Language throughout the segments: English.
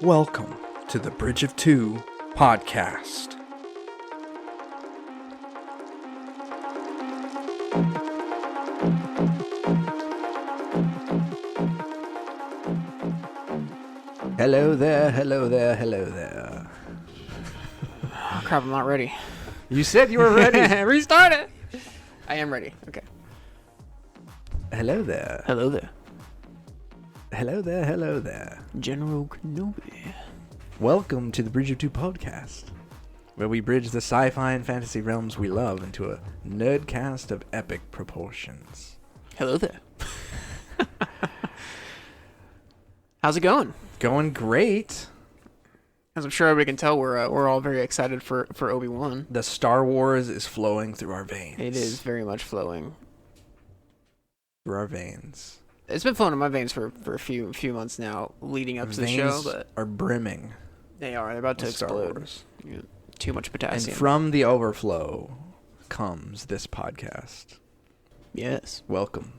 Welcome to the Bridge of Two podcast. Hello there, hello there, hello there. Oh, crap, I'm not ready. You said you were ready. Restart it. I am ready. Okay. Hello there. Hello there. Hello there, hello there. General Kenobi. Welcome to the Bridge of Two podcast, where we bridge the sci-fi and fantasy realms we love into a nerdcast of epic proportions. Hello there. How's it going? Going great. As I'm sure everybody can tell, we're all very excited for Obi-Wan. The Star Wars is flowing through our veins. It is very much flowing through our veins. It's been flowing in my veins for a few months now, leading up to the show. But are brimming. They are. They're about to explode. Star Wars. Yeah, too much potassium. And from the overflow comes this podcast. Yes. Welcome.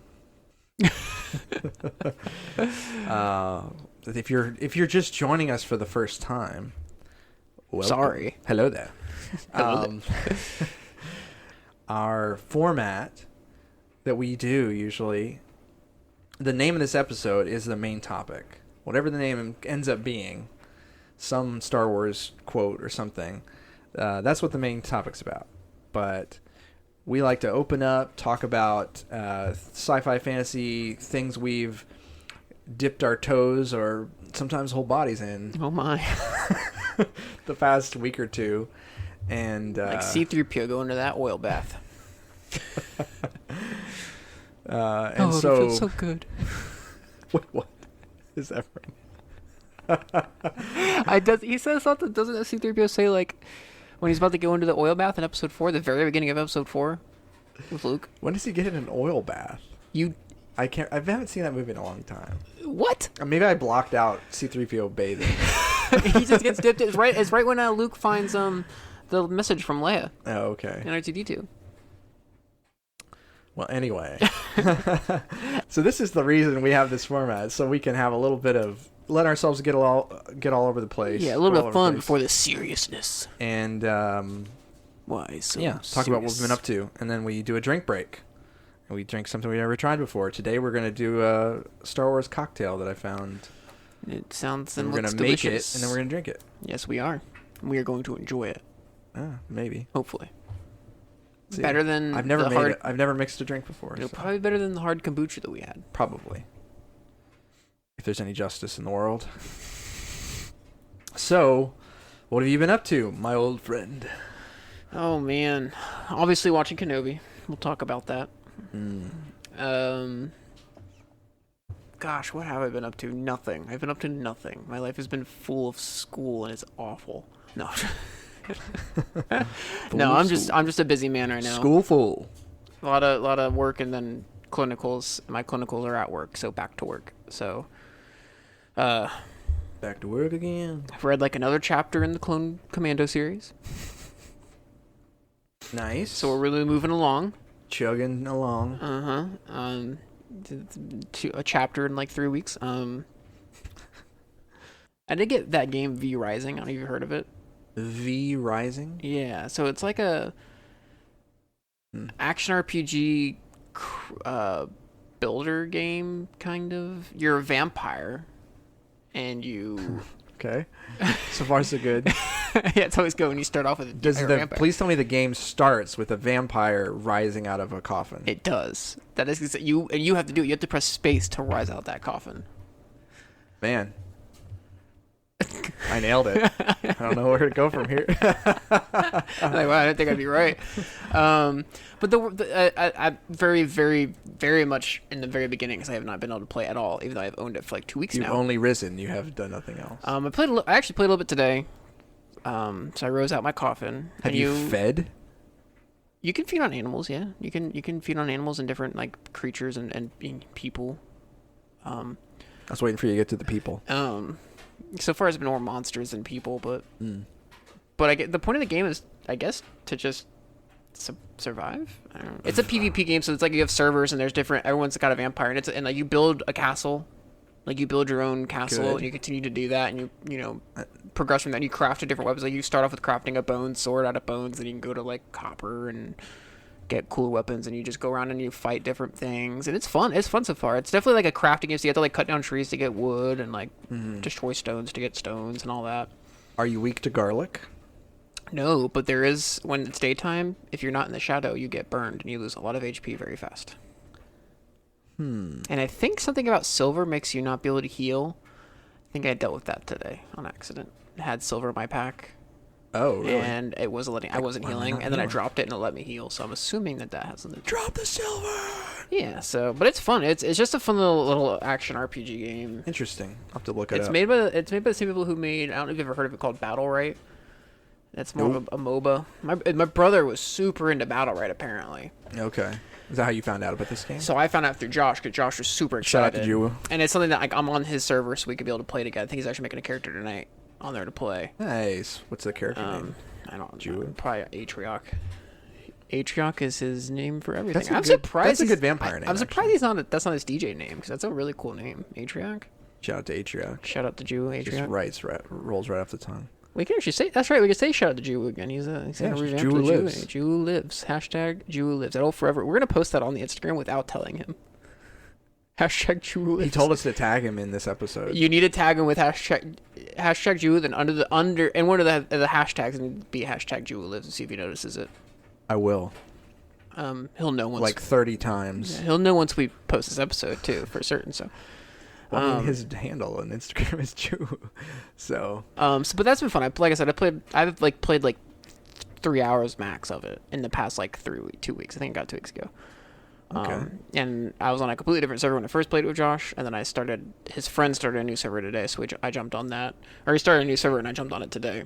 If you're just joining us for the first time, welcome. Sorry. Hello there. Hello there. Our format that we do usually, the name of this episode is the main topic. Whatever the name ends up being, some Star Wars quote or something, that's what the main topic's about. But we like to open up, talk about sci-fi fantasy, things we've dipped our toes or sometimes whole bodies in. Oh my. The past week or two. And like C-3PO going to that oil bath. And so it feels so good. Wait, what is that from? He says something. Doesn't C-3PO say, like, when he's about to go into the oil bath in episode 4, the very beginning of episode 4 with Luke? When does he get in an oil bath? I haven't seen that movie in a long time. What? Maybe I blocked out C-3PO bathing. He just gets dipped. It's right when Luke finds the message from Leia. Oh, okay. In R2-D2. Well, anyway. So this is the reason we have this format, so we can have a little bit of let ourselves get all over the place. Yeah, a little bit of fun before the seriousness. And why so talk serious? about what we've been up to, and then we do a drink break. And we drink something we've never tried before. Today we're going to do a Star Wars cocktail that I found. It sounds and we're looks going to make delicious. it, and then we're going to drink it. Yes, we are. We are going to enjoy it. Maybe. Hopefully. See, better than I've never mixed a drink before. It'll probably better than the hard kombucha that we had. Probably. If there's any justice in the world. So, what have you been up to, my old friend? Oh, man. Obviously watching Kenobi. We'll talk about that. Gosh, what have I been up to? Nothing. I've been up to nothing. My life has been full of school, and it's awful. No. No, I'm just a busy man right now. School full. A lot of work, and then clinicals. My clinicals are at work, so back to work. So, back to work again. I've read like another chapter in the Clone Commando series. Nice. So we're really moving along. Chugging along. A chapter in like 3 weeks. I did get that game V Rising. I don't know if you've heard of it. V Rising? Yeah, so it's like a action RPG builder game, kind of. You're a vampire, and you... Okay. So far, so good. Yeah, it's always good when you start off with a vampire. Please tell me the game starts with a vampire rising out of a coffin. It does. That is, you have to do it. You have to press space to rise out that coffin. Man. I nailed it. I don't know where to go from here. Wow, I didn't think I'd be right. But I very, very, very much in the very beginning, because I have not been able to play at all, even though I've owned it for like 2 weeks now. You've only risen. You have done nothing else. I actually played a little bit today. So I rose out my coffin. Have you fed? You can feed on animals, yeah. You can feed on animals and different like creatures and people. I was waiting for you to get to the people. So far, it's been more monsters than people, but the point of the game is, I guess, to just survive. I don't know. It's a PvP game, so it's like you have servers and there's different. Everyone's got a vampire, and like you build a castle, Like, you build your own castle, Good. and you continue to do that, and progress from that, and you craft different weapons. Like, you start off with crafting a bone sword out of bones, then you can go to, like, copper and get cool weapons, and you just go around and you fight different things, and it's fun. It's fun so far. It's definitely, like, a crafting game, so you have to, like, cut down trees to get wood, and, like, destroy stones to get stones and all that. Are you weak to garlic? No, but there is, when it's daytime, if you're not in the shadow, you get burned, and you lose a lot of HP very fast. And I think something about silver makes you not be able to heal. I think I dealt with that today on accident. I had silver in my pack. Oh, really? And it wasn't letting. I wasn't healing, and then I dropped it, and it let me heal. So I'm assuming that has something. Drop the silver. Yeah. So, but it's fun. It's just a fun little action RPG game. Interesting. I'll have to look it up. It's made by the same people who made. I don't know if you've ever heard of it, called Battle Right. That's more of a MOBA. My brother was super into Battle Right, apparently. Okay. Is that how you found out about this game? So I found out through Josh, because Josh was super excited. Shout out to Jew. And it's something that, like, I'm on his server, so we could be able to play together. I think he's actually making a character tonight on there to play. Nice. What's the character name? I don't Jew. know. Probably Atrioc. Atrioc is his name for everything. I'm surprised. That's a good vampire name. I'm surprised that's not his DJ name, because that's a really cool name. Atrioc. Shout out to Atrioc. Shout out to Jew. Atrioc. Just rolls right off the tongue. We can actually say that's right. We can say shout out to Jew again. He's a Jew lives. Jew lives. Hashtag Jew lives. That'll forever. We're gonna post that on the Instagram without telling him. Hashtag Jew lives. He told us to tag him in this episode. You need to tag him with hashtag Jew, then under and one of the hashtags, and be hashtag Jew lives, and see if he notices it. I will. He'll know once. Like 30 times. Yeah, he'll know once we post this episode too, for certain. So. Well, I mean, his handle on Instagram is Jew. So. But that's been fun. Like I said, I've played like 3 hours max of it in the past like 2 weeks. I think I got 2 weeks ago. Okay. And I was on a completely different server when I first played it with Josh, and then his friend started a new server today, so I jumped on that. Or he started a new server and I jumped on it today.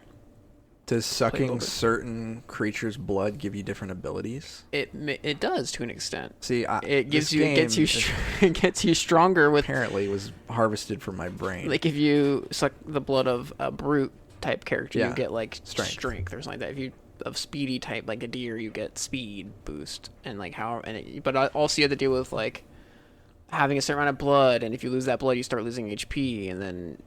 Does sucking certain creatures' blood give you different abilities? It does to an extent. See, it gets you stronger with. Apparently, was harvested from my brain. Like if you suck the blood of a brute type character, you get like strength or something like that. If you of speedy type like a deer, you get speed boost, and like but also you have to deal with like having a certain amount of blood, and if you lose that blood, you start losing HP, and then.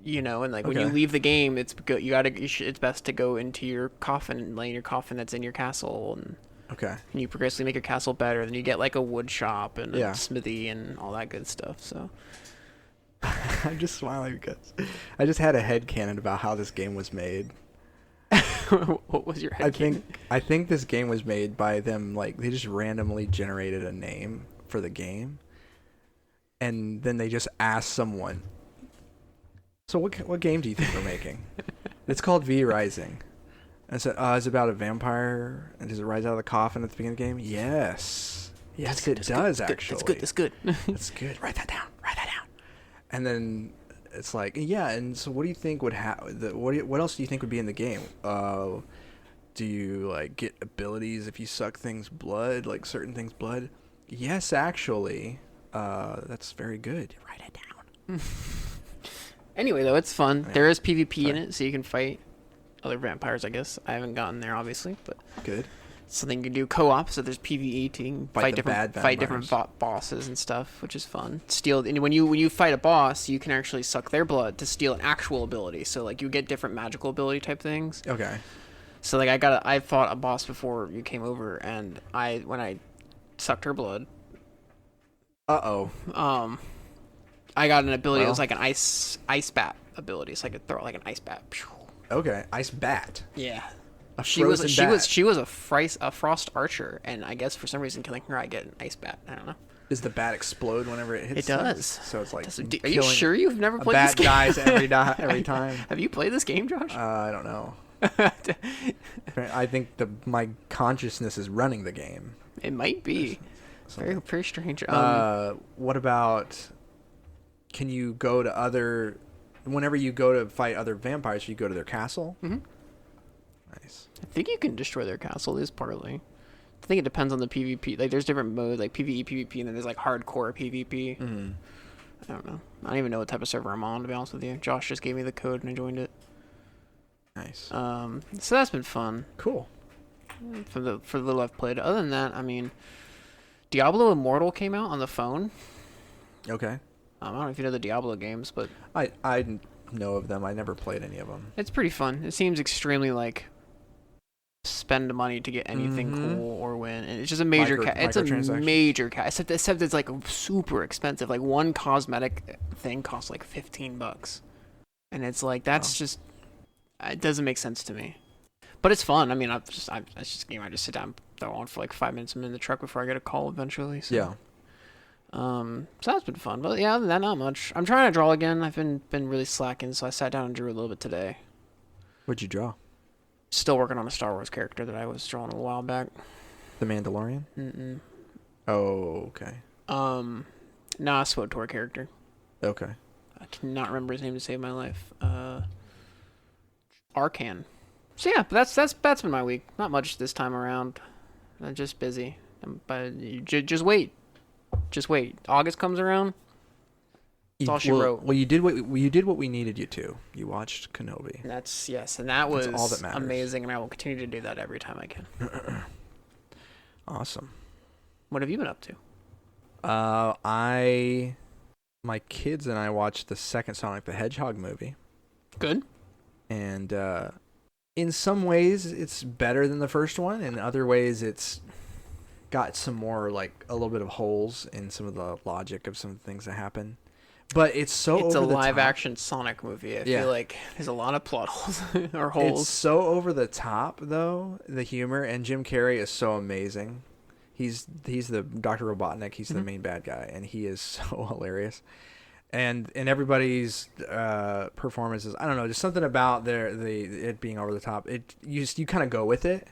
And like when you leave the game, it's good. It's best to go into your coffin and lay in your coffin that's in your castle, and you progressively make your castle better. Then you get like a wood shop and a smithy and all that good stuff. So I'm just smiling because I just had a headcanon about how this game was made. What was your headcanon? I think this game was made by them. Like they just randomly generated a name for the game, and then they just asked someone. So what game do you think we're making? It's called V Rising. And I said, it's about a vampire, and does it rise out of the coffin at the beginning of the game? Yes, it does actually. That's good. That's good. Write that down. And then it's like, yeah. And so, what do you think would what else do you think would be in the game? Do you like get abilities if you suck things blood, like certain things blood? Yes, actually. That's very good. Write it down. Anyway, though, it's fun. Yeah. There is PvP in it, so you can fight other vampires, I guess. I haven't gotten there, obviously, but good. Something you can do co-op, so there's PvE, so you can fight different bosses and stuff, which is fun. And when you fight a boss, you can actually suck their blood to steal an actual ability. So like you get different magical ability type things. Okay. So like I fought a boss before you came over, and when I sucked her blood. I got an ability that was like an ice bat ability, so I could throw like an ice bat. Okay, ice bat. Yeah. She was a frost archer, and I guess for some reason killing her, I get an ice bat. I don't know. Does the bat explode whenever it hits? It does. So it's like. Are you sure you've never played this game? A bat dies every time. Have you played this game, Josh? I don't know. I think my consciousness is running the game. It might be. Very strange. What about? Can you go to whenever you go to fight other vampires, you go to their castle? Mm-hmm. Nice. I think you can destroy their castle, is partly. I think it depends on the PvP. Like, there's different modes, like PvE, PvP, and then there's, like, hardcore PvP. Mm-hmm. I don't know. I don't even know what type of server I'm on, to be honest with you. Josh just gave me the code, and I joined it. Nice. So that's been fun. Cool. For the little I've played. Other than that, I mean, Diablo Immortal came out on the phone. Okay. I don't know if you know the Diablo games, but I know of them. I never played any of them. it's pretty fun. It seems extremely like spend money to get anything cool or win, and it's just a major it's a major except it's like super expensive. Like one cosmetic thing costs like $15, and it's like that's just it doesn't make sense to me. But it's fun. I mean, it's just a game I just sit down, throw on for like 5 minutes. I'm in the truck before I get a call eventually. So. Yeah. So that's been fun. But yeah, other than that, not much. I'm trying to draw again. I've been really slacking, so I sat down and drew a little bit today. What'd you draw? Still working on a Star Wars character that I was drawing a while back. The Mandalorian? Mm-mm. Oh, okay. Nah, SWTOR character. Okay. I cannot remember his name to save my life. Arcan. So yeah, but that's been my week. Not much this time around. I'm just busy. But just wait. Just wait. August comes around. That's all she wrote. Well, you did what we needed you to. You watched Kenobi. And that was all that matters. Amazing, and I will continue to do that every time I can. Awesome. What have you been up to? My kids and I watched the second Sonic the Hedgehog movie. Good. And in some ways it's better than the first one. In other ways it's got some more, like, a little bit of holes in some of the logic of some of the things that happen. But it's over the top. It's a live-action Sonic movie. I feel like there's a lot of plot holes or holes. It's so over the top, though, the humor, and Jim Carrey is so amazing. He's the Dr. Robotnik. He's the main bad guy, and he is so hilarious. And everybody's performances, I don't know, just something about it being over the top. You kind of go with it,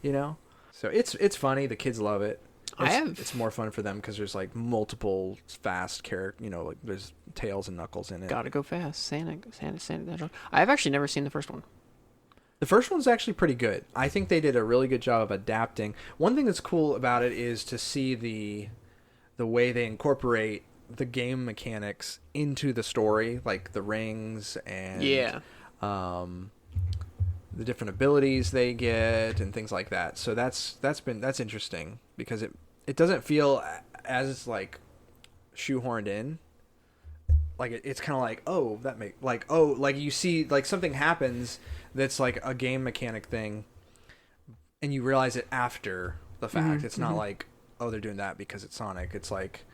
you know. So it's funny. The kids love it. It's more fun for them because there's like multiple fast characters. You know, like there's Tails and Knuckles in it. Gotta go fast, Santa. I've actually never seen the first one. The first one's actually pretty good. I think they did a really good job of adapting. One thing that's cool about it is to see the way they incorporate the game mechanics into the story, like the rings and the different abilities they get and things like that. So that's interesting because it doesn't feel as like shoehorned in. Like it's kind of like like you see like something happens that's like a game mechanic thing, and you realize it after the fact. It's not like, oh, they're doing that because it's Sonic. It's like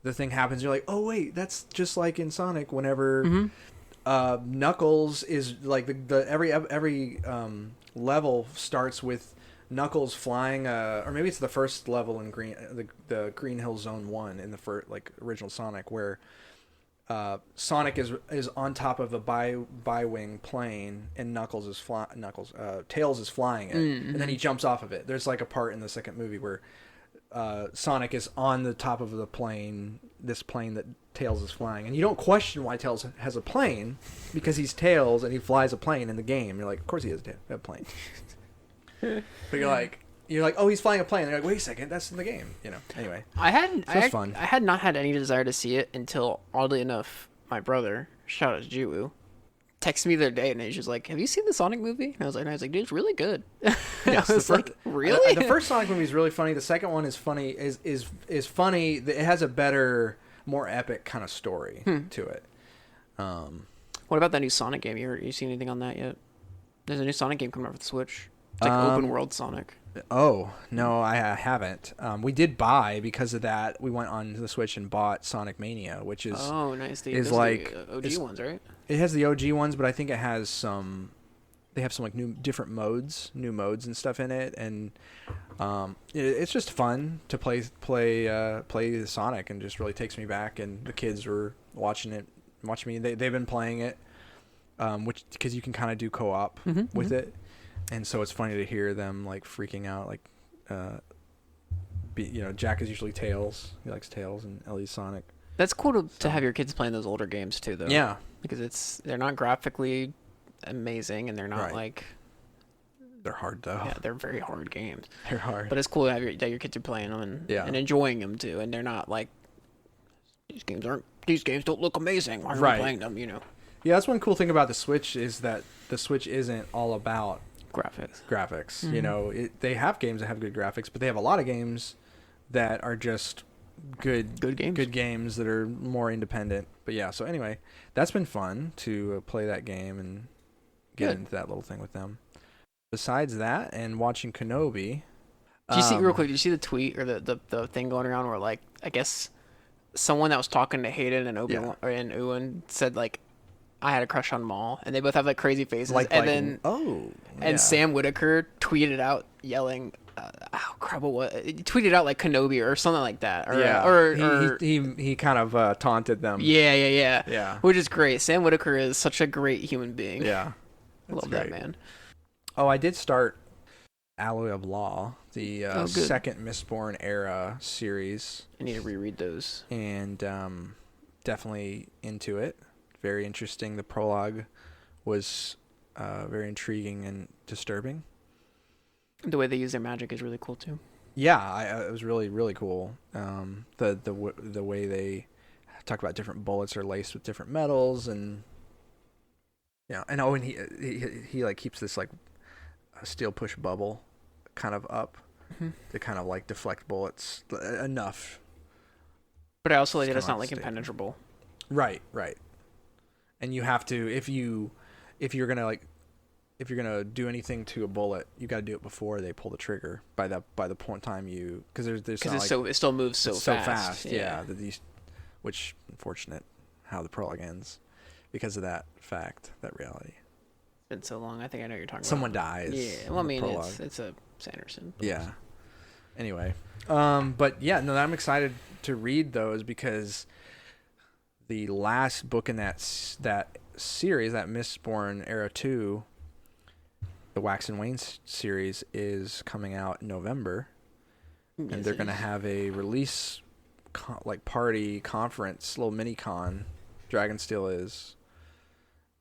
the thing happens, you're like, oh wait, that's just like in Sonic whenever Knuckles is like every level starts with Knuckles flying or maybe it's the first level in the Green Hill Zone 1 in the first like original Sonic where Sonic is on top of a bi-wing plane and Tails is flying it and then he jumps off of it. There's like a part in the second movie where Sonic is on the top of the plane, this plane that Tails is flying, and you don't question why Tails has a plane because he's Tails and he flies a plane in the game. You're like, of course he has a plane. But you're like, oh, he's flying a plane. And you're like, wait a second, that's in the game, you know. Anyway, I had not had any desire to see it until, oddly enough, my brother, shout out to Jiwoo, texted me the other day and he's just like, have you seen the Sonic movie? And I was like, dude, it's really good. Yes, I was like, really? The first Sonic movie is really funny. The second one is funny. Is funny. It has a better, more epic kind of story to it. What about that new Sonic game? You seen anything on that yet? There's a new Sonic game coming out for the Switch. It's like open world Sonic. Oh no, I haven't. We did buy because of that. We went on the Switch and bought Sonic Mania, which is nice. Is like the OG ones, right? It has the OG ones, but I think it has some. They have some like new modes and stuff in it, and it's just fun to play Sonic, and just really takes me back. And the kids were watching me. They've been playing it, which because you can kind of do co-op with it. And so it's funny to hear them like freaking out, like, Jack is usually Tails. He likes Tails, and Ellie's Sonic. That's cool to have your kids playing those older games too, though. Yeah, because they're not graphically amazing, and they're not they're hard though. Yeah, they're very hard games. They're hard, but it's cool to have that your kids are playing them and enjoying them too, and they're not like these games don't look amazing. Why are we playing them? You know. Yeah, that's one cool thing about the Switch is that the Switch isn't all about graphics. You know, they have games that have good graphics, but they have a lot of games that are just good games that are more independent. But yeah, so anyway, that's been fun to play that game and get into that little thing with them. Besides that, and watching Kenobi. Did you see real quick? Did you see the tweet or the thing going around where like I guess someone that was talking to Hayden and Obi-Wan and Ewan said like I had a crush on Maul, and they both have like crazy faces, and Sam Whitaker tweeted out yelling, "Oh crap! What?" He tweeted out like Kenobi or something like that. Or he kind of taunted them. Yeah. Which is great. Sam Whitaker is such a great human being. Yeah, love that man. Oh, I did start Alloy of Law, the second Mistborn era series. I need to reread those. And definitely into it. Very interesting. The prologue was very intriguing and disturbing. The way they use their magic is really cool too. Yeah, it was really, really cool. The way they talk about different bullets are laced with different metals, and and he like keeps this like a steel push bubble kind of up to kind of like deflect bullets enough. But I also like that it's not like impenetrable. Right. And you have to if you're gonna do anything to a bullet, you got to do it before they pull the trigger. By the point in time because it still moves so fast. Yeah. Which unfortunate how the prologue ends because of that reality. It's been so long. I think I know what you're talking about. Someone dies. Yeah. Well, I mean, it's a Sanderson. Yeah. Anyway, but yeah, no, I'm excited to read those because the last book in that series, that Mistborn Era 2, the Wax and Wayne series, is coming out in November. Yes, and they're going to have a release party conference, little mini con, Dragonsteel is,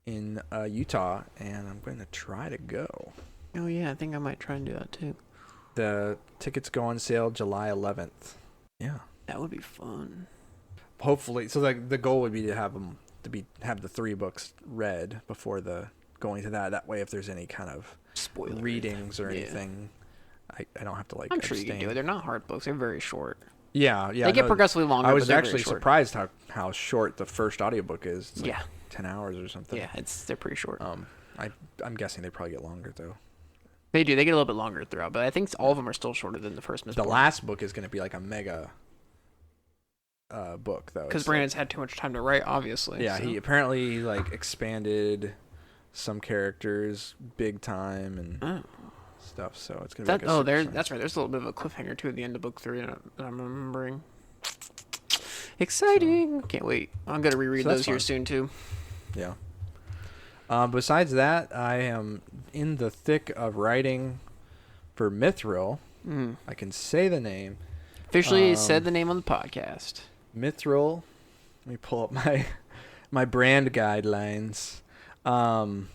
in Utah, and I'm going to try to go. Oh, yeah, I think I might try and do that, too. The tickets go on sale July 11th. Yeah. That would be fun. Hopefully, so the goal would be to have the 3 books read before going to that. That way, if there's any kind of spoiler readings or anything, I don't have to like. I'm sure you can do it. They're not hard books. They're very short. Yeah. They get progressively longer. I was actually surprised how short the first audiobook is. It's 10 hours or something. Yeah, they're pretty short. I'm guessing they probably get longer though. They do. They get a little bit longer throughout, but I think all of them are still shorter than the first Mistborn. The last book is going to be like a mega book though, because Brandon's had too much time to write, obviously. Yeah, so. He apparently like expanded some characters big time and stuff. So it's gonna be that's right. There's a little bit of a cliffhanger too at the end of book 3 that I'm remembering. Exciting! Can't wait. I'm gonna reread those here soon too. Yeah. Besides that, I am in the thick of writing for Mithril. I can say the name. Officially said the name on the podcast. Mithril. Let me pull up my brand guidelines. So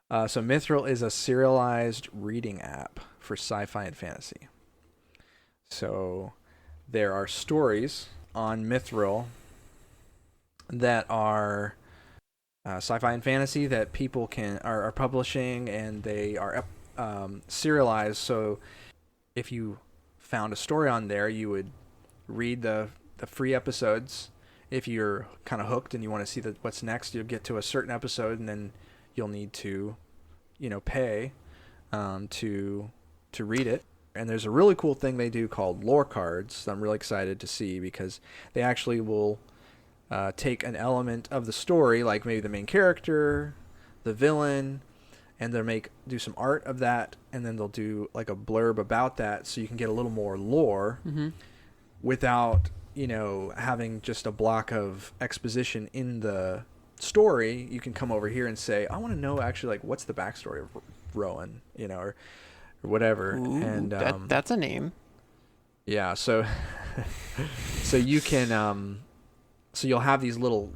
Mithril is a serialized reading app for sci-fi and fantasy. So there are stories on Mithril that are sci-fi and fantasy that people are publishing, and they are serialized. So if you found a story on there, you would read the free episodes. If you're kind of hooked and you want to see what's next, you'll get to a certain episode, and then you'll need to, pay to read it. And there's a really cool thing they do called lore cards that I'm really excited to see, because they actually will take an element of the story, like maybe the main character, the villain, and they'll do some art of that, and then they'll do like a blurb about that, so you can get a little more lore without having just a block of exposition in the story. You can come over here and say, I want to know actually like what's the backstory of Rowan, or whatever. Ooh, and that's a name. Yeah, so you can so you'll have these little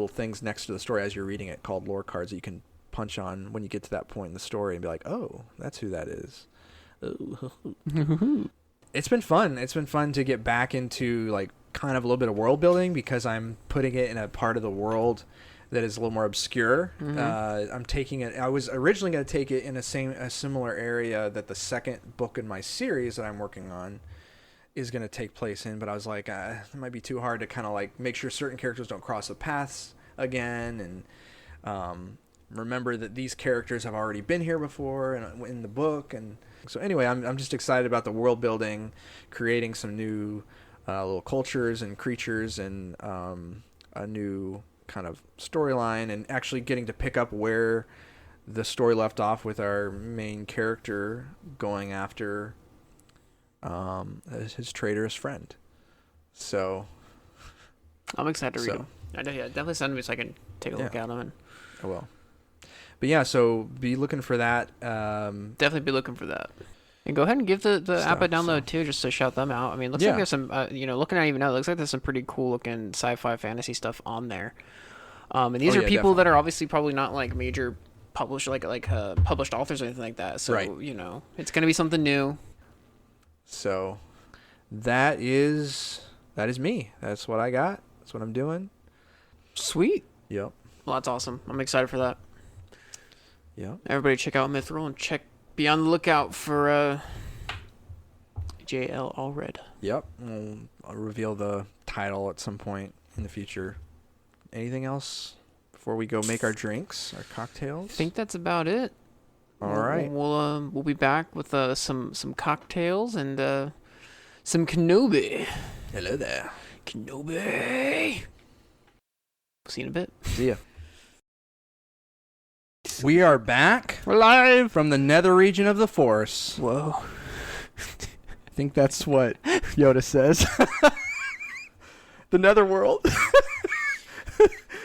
things next to the story as you're reading it called lore cards that you can punch on when you get to that point in the story and be like, oh, that's who that is. It's been fun. It's been fun to get back into like kind of a little bit of world building, because I'm putting it in a part of the world that is a little more obscure. I'm taking it. I was originally going to take it in a similar area that the second book in my series that I'm working on is going to take place in, but I was like, it might be too hard to kind of like make sure certain characters don't cross the paths again, and remember that these characters have already been here before and in the book. And so anyway, I'm just excited about the world building, creating some new little cultures and creatures, and a new kind of storyline, and actually getting to pick up where the story left off with our main character going after his traitorous friend. So I'm excited to read them. I know, yeah, definitely send me so I can take a look at them. And I will. But yeah, so be looking for that. Definitely be looking for that. And go ahead and give the app a download too, just to shout them out. I mean, looks like there's some, looking at it even now, it looks like there's some pretty cool looking sci-fi fantasy stuff on there. And these are people that are obviously probably not like major published, published authors or anything like that. So, it's going to be something new. So that is me. That's what I got. That's what I'm doing. Sweet. Yep. Well, that's awesome. I'm excited for that. Yep. Everybody check out Mithril and be on the lookout for JL Allred. Yep. I'll reveal the title at some point in the future. Anything else before we go make our drinks, our cocktails? I think that's about it. All right. We'll be back with some cocktails and some Kenobi. Hello there. Kenobi. See you in a bit. See ya. We are back. We're live from the nether region of the Force. Whoa. I think that's what Yoda says. The netherworld.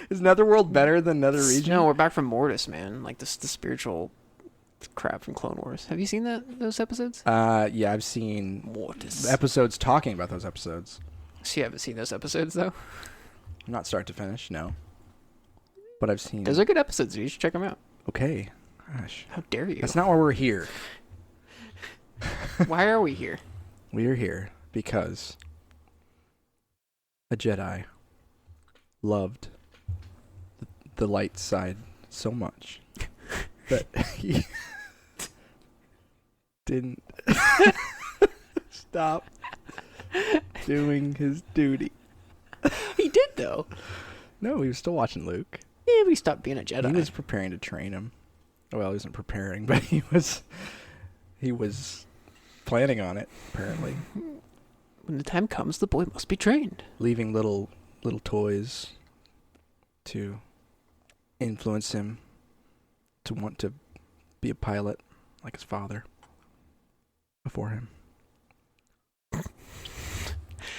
Is netherworld better than nether region? No, we're back from Mortis, man. Like the spiritual crap from Clone Wars. Have you seen those episodes? Yeah, I've seen Mortis episodes talking about those episodes. So you haven't seen those episodes though? Not start to finish, no. But I've seen. Those are good episodes. You should check them out. Okay. Gosh. How dare you? That's not why we're here. Why are we here? We are here because a Jedi loved the light side so much that he didn't stop doing his duty. He did, though. No, he was still watching Luke. Yeah, but he stopped being a Jedi. He was preparing to train him. Well, he wasn't preparing, but he was planning on it, apparently. When the time comes, the boy must be trained. Leaving little toys to influence him to want to be a pilot like his father before him.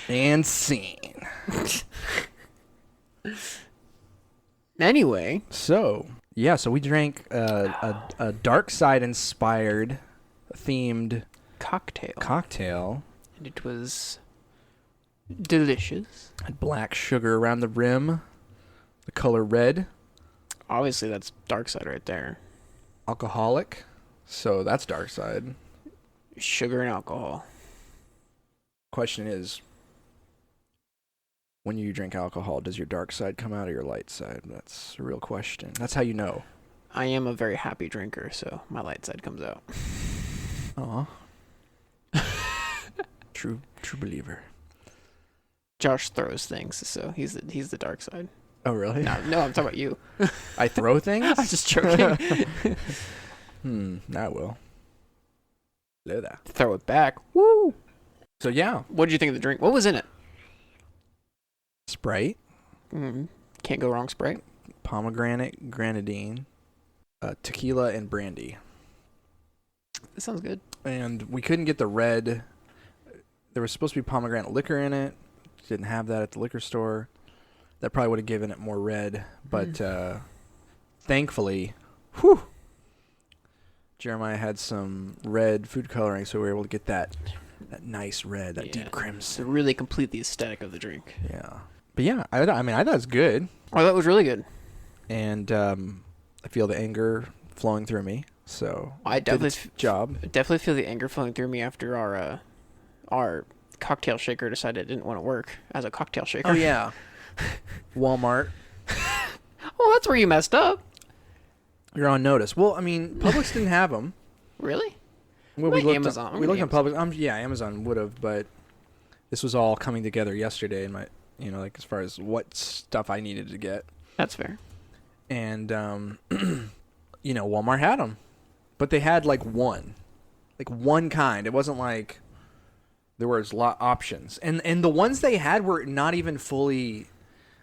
And scene. Anyway. So we drank a dark side inspired themed cocktail. And it was delicious. Had black sugar around the rim. The color red. Obviously, that's dark side right there. Alcoholic. So that's dark side. Sugar and alcohol. Question is, when you drink alcohol, does your dark side come out or your light side? That's a real question. That's how you know. I am a very happy drinker, so my light side comes out. Aw. True believer. Josh throws things, so he's the dark side. Oh, really? No, I'm talking about you. I throw things? I'm just joking. I will. Hello there. Throw it back. Woo! So, yeah. What did you think of the drink? What was in it? Sprite. Can't go wrong, Sprite. Pomegranate, grenadine, tequila, and brandy. That sounds good. And we couldn't get the red. There was supposed to be pomegranate liquor in it. Didn't have that at the liquor store. That probably would have given it more red. But thankfully, Jeremiah had some red food coloring, so we were able to get that nice red, that deep crimson. To really complete the aesthetic of the drink. Yeah. But yeah, I thought it was good. Oh, that was really good. And I feel the anger flowing through me. So I definitely definitely feel the anger flowing through me after our cocktail shaker decided it didn't want to work as a cocktail shaker. Oh yeah. Walmart. Well, that's where you messed up. You're on notice. Well, I mean, Publix didn't have them. Really? Well, we looked Amazon. We looked on Publix. Yeah, Amazon would have, but this was all coming together yesterday in my, like as far as what stuff I needed to get. That's fair. And, Walmart had them. But they had like one kind. It wasn't like there was a lot of options. And the ones they had were not even fully...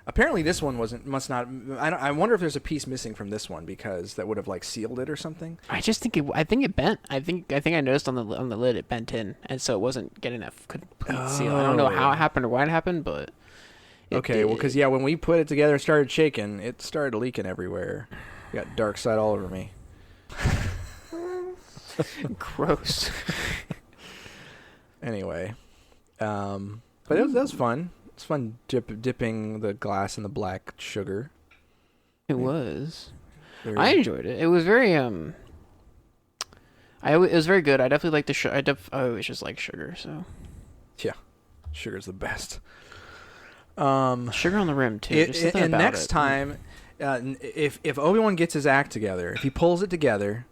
Apparently this one must not... I wonder if there's a piece missing from this one because that would have like sealed it or something. I just think it bent. I think I noticed on the lid it bent in, and so it wasn't getting that complete seal. I don't know how it happened or why it happened, but... Okay, well, because, when we put it together and started shaking, it started leaking everywhere. Got dark side all over me. Gross. Anyway. But that was fun. It's fun dipping the glass in the black sugar. It was. I enjoyed it. It was very, it was very good. I definitely like the sugar. I always just like sugar, so. Yeah. Sugar's the best. Sugar on the rim too. And next time, if Obi-Wan gets his act together, if he pulls it together,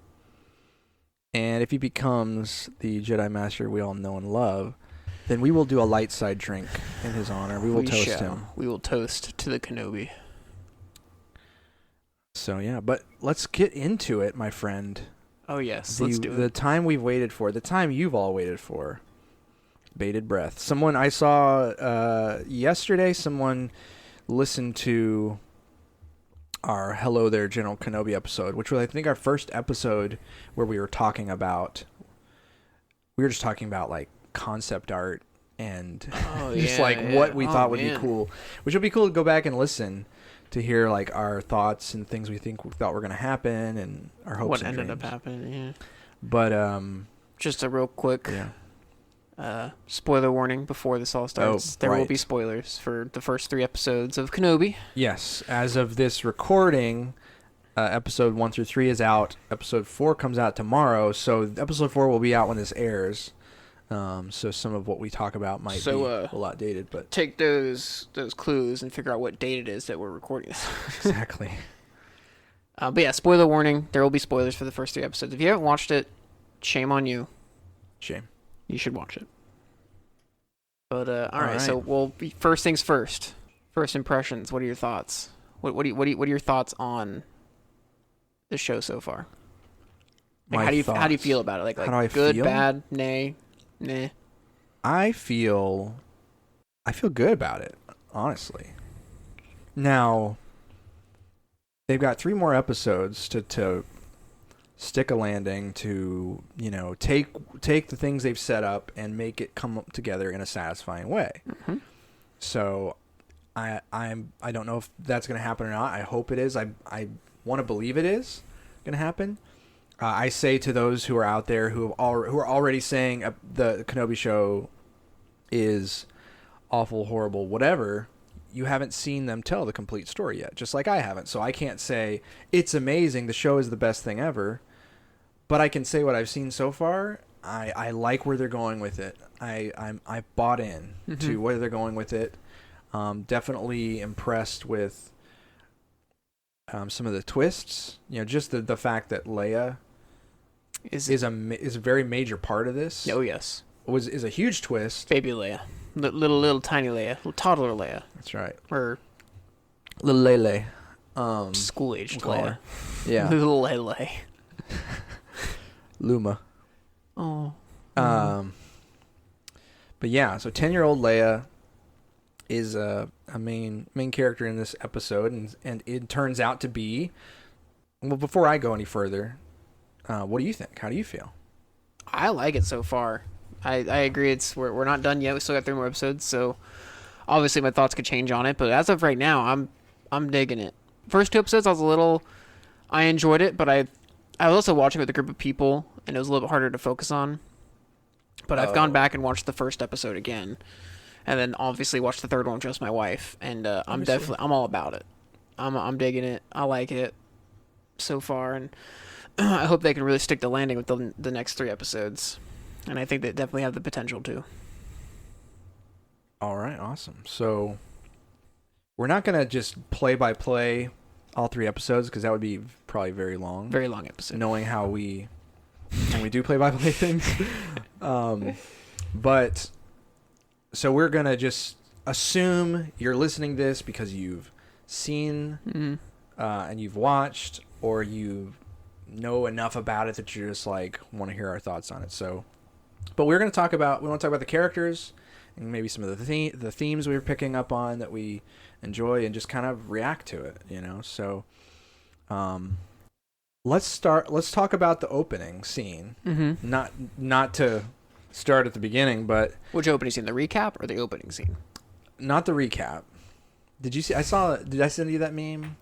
and if he becomes the Jedi Master we all know and love, then we will do a light side drink in his honor. We will toast him. We will toast to the Kenobi. So yeah, but let's get into it, my friend. Oh yes, let's do it. The time we've waited for, the time you've all waited for. Bated breath. Someone I saw yesterday, someone listened to our Hello There General Kenobi episode, which was, I think, our first episode where we were just talking about like concept art and what we thought would be cool, which would be cool to go back and listen to hear like our thoughts and things we thought were going to happen and our hopes and dreams. What ended up happening, yeah. But just a real quick spoiler warning before this all starts. There will be spoilers for the first 3 episodes of Kenobi. Yes, as of this recording, episode 1 through 3 is out. Episode 4 comes out tomorrow, so episode 4 will be out when this airs. So some of what we talk about might be a lot dated, but take those clues and figure out what date it is that we're recording this. Exactly. But yeah, spoiler warning. There will be spoilers for the first 3 episodes. If you haven't watched it, shame on you. Shame. You should watch it. But all right. So first things first. First impressions. What are your thoughts? What are your thoughts on the show so far? Like, how do you feel about it? Like good, bad, nay, nah. I feel good about it, honestly. Now they've got 3 more episodes to stick a landing, to take the things they've set up and make it come up together in a satisfying way. Mm-hmm. So I don't know if that's going to happen or not. I hope it is. I want to believe it is going to happen. I say to those who are out there who are already saying the Kenobi show is awful, horrible, whatever, you haven't seen them tell the complete story yet, just like I haven't. So I can't say it's amazing, the show is the best thing ever, but I can say what I've seen so far. I like where they're going with it. I bought in to where they're going with it. Definitely impressed with some of the twists. Just the fact that Leia is a very major part of this. Oh yes, is a huge twist. Baby Leia, little tiny Leia, little toddler Leia. That's right. Or little Lele, school aged Leia. Yeah, little Lele. Luma. Oh. But yeah, so 10-year-old Leia is a main character in this episode, and it turns out to be. Well, before I go any further, what do you think? How do you feel? I like it so far. I agree. We're not done yet. We still got 3 more episodes, so obviously my thoughts could change on it. But as of right now, I'm digging it. First 2 episodes, I enjoyed it, but I was also watching with a group of people, and it was a little bit harder to focus on. But I've gone back and watched the first episode again, and then obviously watched the 3rd one with just my wife, and I'm all about it. I'm digging it. I like it so far, and I hope they can really stick the landing with the next 3 episodes, and I think they definitely have the potential to. All right, awesome. So we're not gonna just play by play all 3 episodes because that would be probably very long. Very long episode. Knowing how we do play by play things, but So we're gonna just assume you're listening to this because you've seen and you've watched, or you know enough about it that you're just like want to hear our thoughts on it. So, but we want to talk about the characters and maybe some of the themes we were picking up on that we enjoy, and just kind of react to it, you know. So, let's talk about the opening scene. Not to start at the beginning, but which opening scene? The recap or the opening scene? Not the recap. Did you see? Did I send you that meme?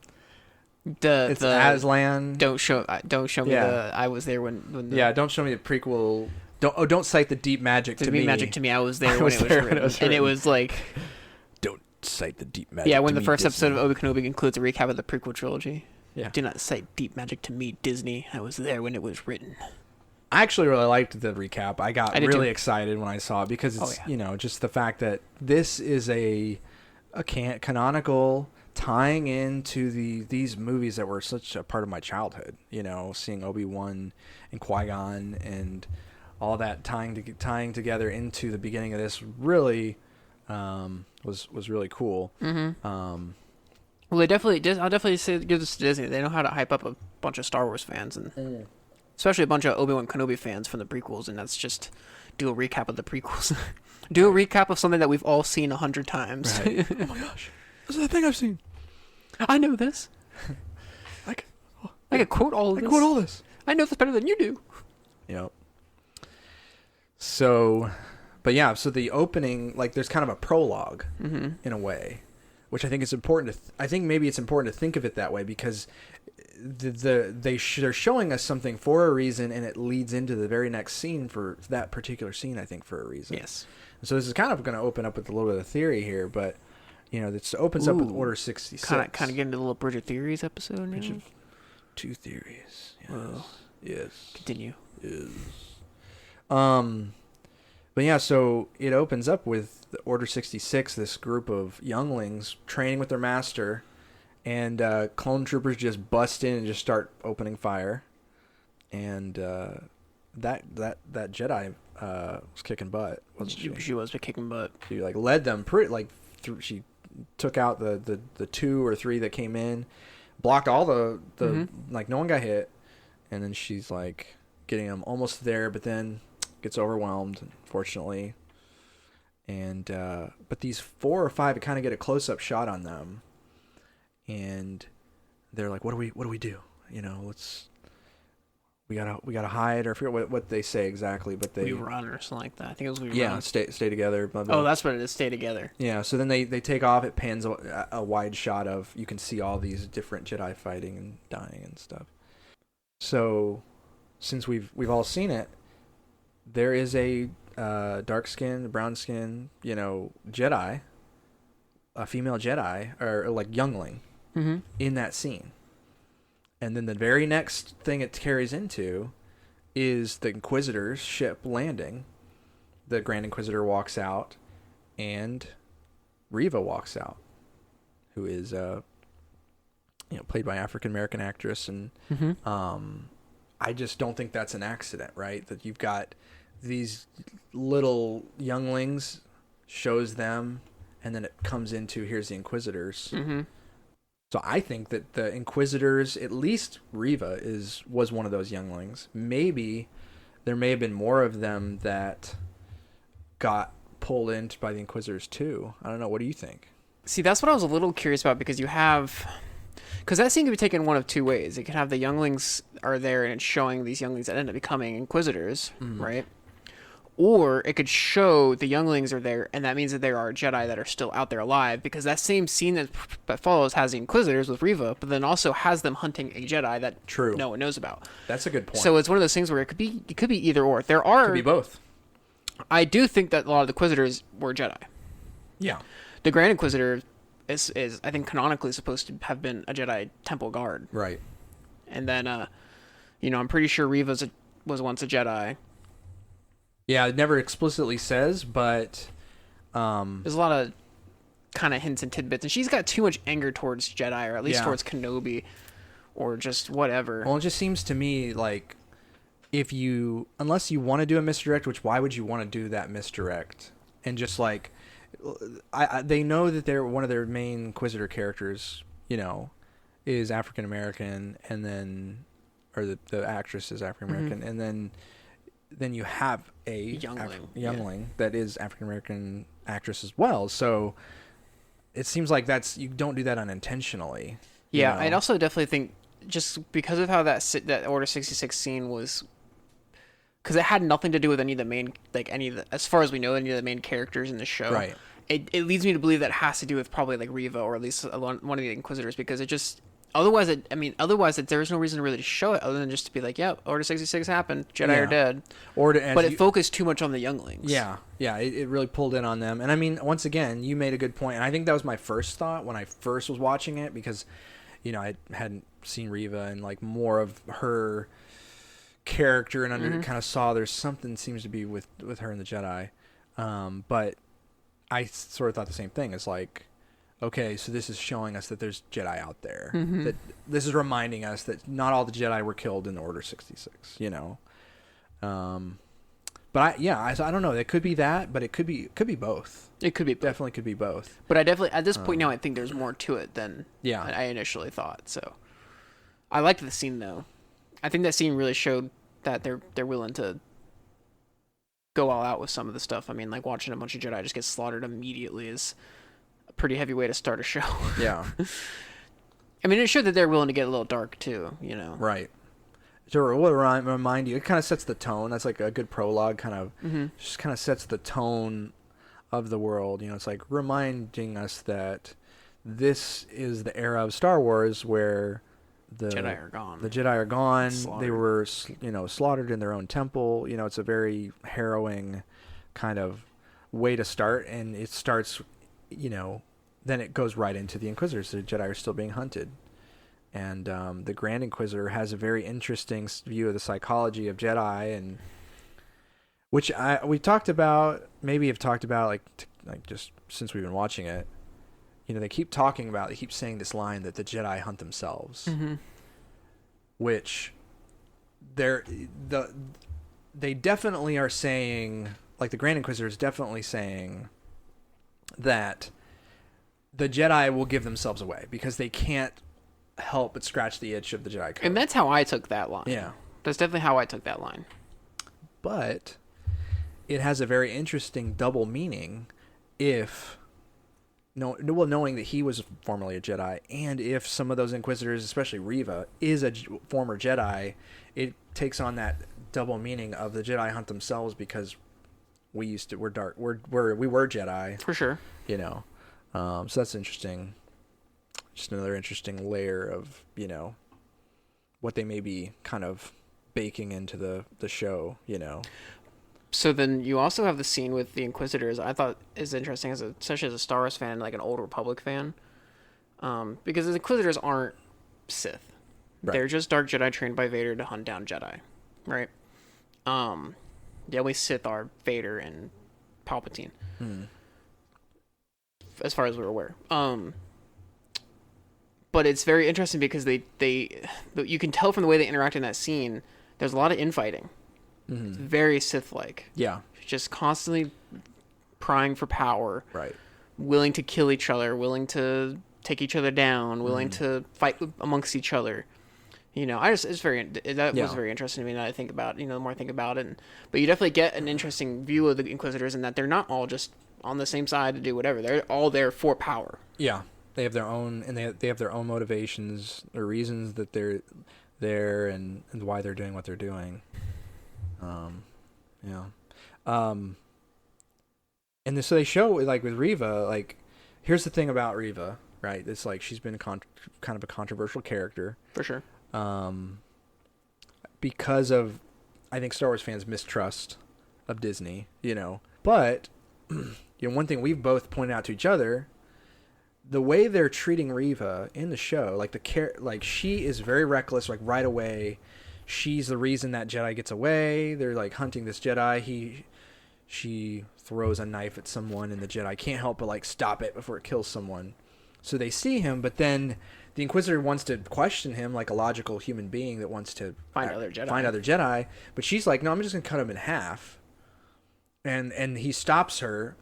It's the Aslan. Don't show me the. I was there when the, don't show me the prequel. Don't cite the deep magic to me. Deep magic to me. I was there when it was written. And it was like. Don't cite the deep magic. Yeah, when to the me, first Disney. episode of Obi Kenobi includes a recap of the prequel trilogy. Yeah. Do not cite deep magic to me, Disney. I was there when it was written. I actually really liked the recap. I got really too. excited when I saw it because it's just the fact that this is a canonical tying into these movies that were such a part of my childhood. You know, seeing Obi-Wan and Qui-Gon and all that tying together into the beginning of this really was really cool. Well, I'll definitely say give this to Disney. They know how to hype up a bunch of Star Wars fans, and especially a bunch of Obi-Wan Kenobi fans from the prequels, and that's just do a recap of the prequels. Do a recap of something that we've all seen 100 times. Right. Oh my gosh, this is the thing I've seen. I know this. I can quote all of this. I quote all this. I know this better than you do. Yep. So, but yeah, so the opening, like, there's kind of a prologue in a way, which I think is important. I think maybe it's important to think of it that way because they're showing us something for a reason, and it leads into the very next scene for that particular scene. I think for a reason. Yes. So this is kind of going to open up with a little bit of theory here, but you know, this opens up with Order 66. Kind of getting into the little Bridge of Theories episode now. Bridge of Two Theories. Yes. Whoa. Yes. Continue. Yes. But yeah, so it opens up with the Order 66, this group of younglings training with their master, and clone troopers just bust in and just start opening fire, and that Jedi was kicking butt, wasn't she? She was kicking butt. She like led them she took out the 2 or 3 that came in, blocked all the like no one got hit, and then she's like getting them almost there, but then gets overwhelmed, unfortunately. And but these 4 or 5 kind of get a close-up shot on them, and they're like, what do we do? You know, we gotta hide, or I forget what they say exactly, but we run or something like that. I think it was we run. Yeah, stay together. Blah, blah. Oh, that's what it is. Stay together. Yeah. So then they take off. It pans a wide shot of, you can see all these different Jedi fighting and dying and stuff. So since we've all seen it, there is a dark skin, brown skin, you know, Jedi, a female Jedi, or like youngling, in that scene. And then the very next thing it carries into is the Inquisitor's ship landing. The Grand Inquisitor walks out, and Reva walks out, who is played by African American actress, and I just don't think that's an accident, right? That you've got these little younglings, shows them, and then it comes into, here's the Inquisitors. So I think that the Inquisitors, at least Reva was one of those younglings. Maybe there may have been more of them that got pulled in by the Inquisitors too. I don't know. What do you think? See, that's what I was a little curious about, because because that scene can be taken one of two ways. It can have the younglings are there and it's showing these younglings that end up becoming Inquisitors, right? Or it could show the younglings are there, and that means that there are Jedi that are still out there alive, because that same scene that follows has the Inquisitors with Reva, but then also has them hunting a Jedi that no one knows about. That's a good point. So it's one of those things where it could be either or. It could be both. I do think that a lot of the Inquisitors were Jedi. Yeah. The Grand Inquisitor is I think canonically supposed to have been a Jedi Temple guard. Right. And then I'm pretty sure Reva was once a Jedi. Yeah, it never explicitly says, but there's a lot of kind of hints and tidbits, and she's got too much anger towards Jedi, or at least towards Kenobi, or just whatever. Well, it just seems to me like unless you want to do a misdirect, which why would you want to do that misdirect? And just like they know that they're one of their main Inquisitor characters, is African American, and then, or the actress is African American, and then you have a youngling that is African American actress as well. So it seems like you don't do that unintentionally. Yeah, I'd also definitely think just because of how that Order 66 scene was, because it had nothing to do with any of the main, as far as we know, any of the main characters in the show. Right. It leads me to believe that it has to do with probably like Riva, or at least one of the Inquisitors, because it just otherwise there's no reason to really show it other than just to be like, yeah, Order 66 happened, Jedi are dead, but it focused too much on the younglings. Yeah, it really pulled in on them. And I mean, once again, you made a good point, and I think that was my first thought when I first was watching it, because I hadn't seen Riva and like more of her character, and kind of saw there's something seems to be with her and the Jedi, but I sort of thought the same thing. It's like, okay, so this is showing us that there's Jedi out there. That this is reminding us that not all the Jedi were killed in Order 66. But I don't know. It could be that, but it could be both. It could be both. Definitely could be both. But I definitely at this point now I think there's more to it than I initially thought. So I liked the scene though. I think that scene really showed that they're willing to go all out with some of the stuff. I mean, like watching a bunch of Jedi just get slaughtered immediately is a pretty heavy way to start a show. Yeah. I mean, it showed that they're willing to get a little dark too, Right. To remind you, it kind of sets the tone. That's like a good prologue, kind of just kind of sets the tone of the world. It's like reminding us that this is the era of Star Wars where the Jedi are gone. The Jedi are gone. Slaughtered. They were, slaughtered in their own temple. It's a very harrowing kind of way to start, and it starts, then it goes right into the Inquisitors. The Jedi are still being hunted. And the Grand Inquisitor has a very interesting view of the psychology of Jedi, and which we talked about, maybe have talked about like just since we've been watching it. They keep saying this line that the Jedi hunt themselves, which they definitely are saying, like the Grand Inquisitor is definitely saying that the Jedi will give themselves away because they can't help but scratch the itch of the Jedi code. And that's how I took that line. Yeah. That's definitely how I took that line. But it has a very interesting double meaning knowing that he was formerly a Jedi, and if some of those Inquisitors, especially Riva, is a former Jedi, it takes on that double meaning of the Jedi hunt themselves because we were Jedi. For sure. So that's interesting. Just another interesting layer of, what they may be kind of baking into the show, So then you also have the scene with the Inquisitors. I thought is interesting, especially as a Star Wars fan, like an Old Republic fan, because the Inquisitors aren't Sith. Right. They're just Dark Jedi trained by Vader to hunt down Jedi, right? The only Sith are Vader and Palpatine, as far as we're aware. But it's very interesting because you can tell from the way they interact in that scene, there's a lot of infighting. It's very Sith-like. Yeah. Just constantly prying for power. Right. Willing to kill each other, willing to take each other down, willing to fight amongst each other. Was very interesting to me. Now I think about, the more I think about it. But you definitely get an interesting view of the Inquisitors in that they're not all just on the same side to do whatever. They're all there for power. Yeah. They have their own, and they have their own motivations, or reasons that they're there, and why they're doing what they're doing. So they show, like with Riva, like here's the thing about Riva, right? It's like she's been kind of a controversial character for sure, because of, I think, Star Wars fans' mistrust of Disney. But one thing we've both pointed out to each other. The way they're treating Riva in the show, like she is very reckless. Like right away, she's the reason that Jedi gets away. They're like hunting this Jedi. She throws a knife at someone, and the Jedi can't help but like stop it before it kills someone. So they see him, but then the Inquisitor wants to question him like a logical human being that wants to find other Jedi. But she's like, no, I'm just gonna cut him in half. And he stops her.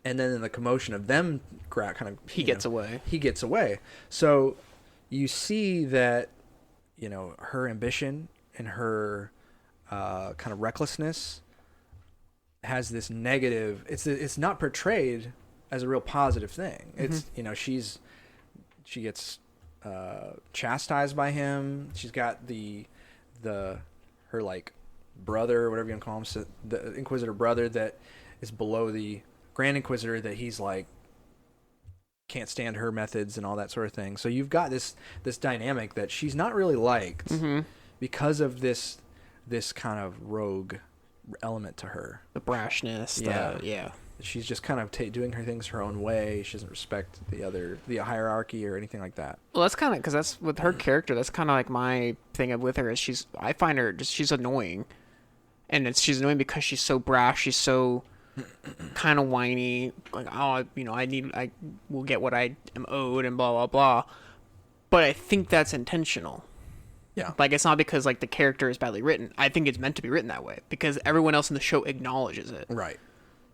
And then in the commotion of them kind of... He gets away. He gets away. So you see that, her ambition and her kind of recklessness has this negative... It's not portrayed as a real positive thing. It's, she gets chastised by him. She's got her like brother, or whatever you want to call him, the Inquisitor brother that is below the Grand Inquisitor, that he's like can't stand her methods and all that sort of thing. So you've got this dynamic that she's not really liked because of this kind of rogue element to her. The brashness. Yeah. She's just kind of doing her things her own way. She doesn't respect the hierarchy or anything like that. Well, that's kind of, because that's with her character. That's kind of like my thing with her is I find her she's annoying, and she's annoying because she's so brash. She's so kind of whiny, like, oh, I will get what I am owed and blah blah blah. But I think that's intentional. Yeah. Like, it's not because like the character is badly written. I think it's meant to be written that way because everyone else in the show acknowledges it. Right.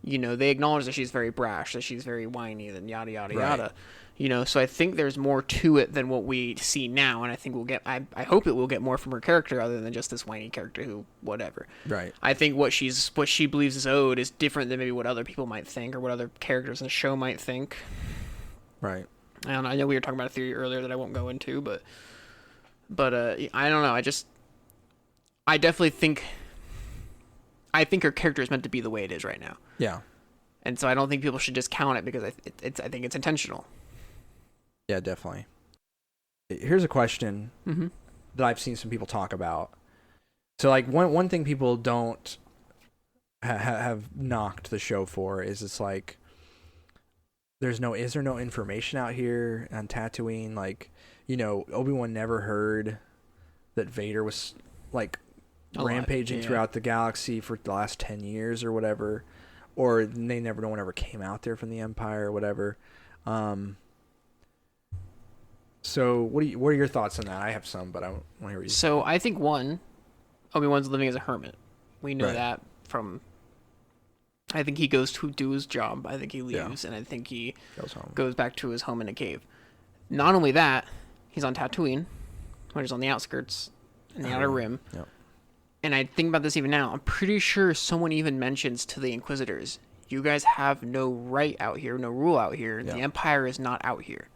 They acknowledge that she's very brash, that she's very whiny, and yada yada yada. So I think there's more to it than what we see now, and I think I hope it will get more from her character other than just this whiny character who whatever. Right. I think what she believes is owed is different than maybe what other people might think or what other characters in the show might think. Right. I don't know. I know we were talking about a theory earlier that I won't go into, but I don't know. I definitely think. I think her character is meant to be the way it is right now. Yeah. And so I don't think people should discount it because I think it's intentional. Yeah, definitely. Here's a question that I've seen some people talk about. So, like, one thing people don't have knocked the show for is it's like, is there no information out here on Tatooine? Like, Obi-Wan never heard that Vader was, like, rampaging throughout the galaxy for the last 10 years or whatever, or no one ever came out there from the Empire or whatever. So what are your thoughts on that? I have some, but I want to hear what you So I think Obi-Wan's living as a hermit. We know Right. that from. I think he goes to do his job. I think he leaves, and I think he goes back to his home in a cave. Not only that, he's on Tatooine, which is on the outskirts in the Outer Rim. Yep. And I think about this even now. I'm pretty sure someone even mentions to the Inquisitors, you guys have no right out here, no rule out here. Yeah. The Empire is not out here.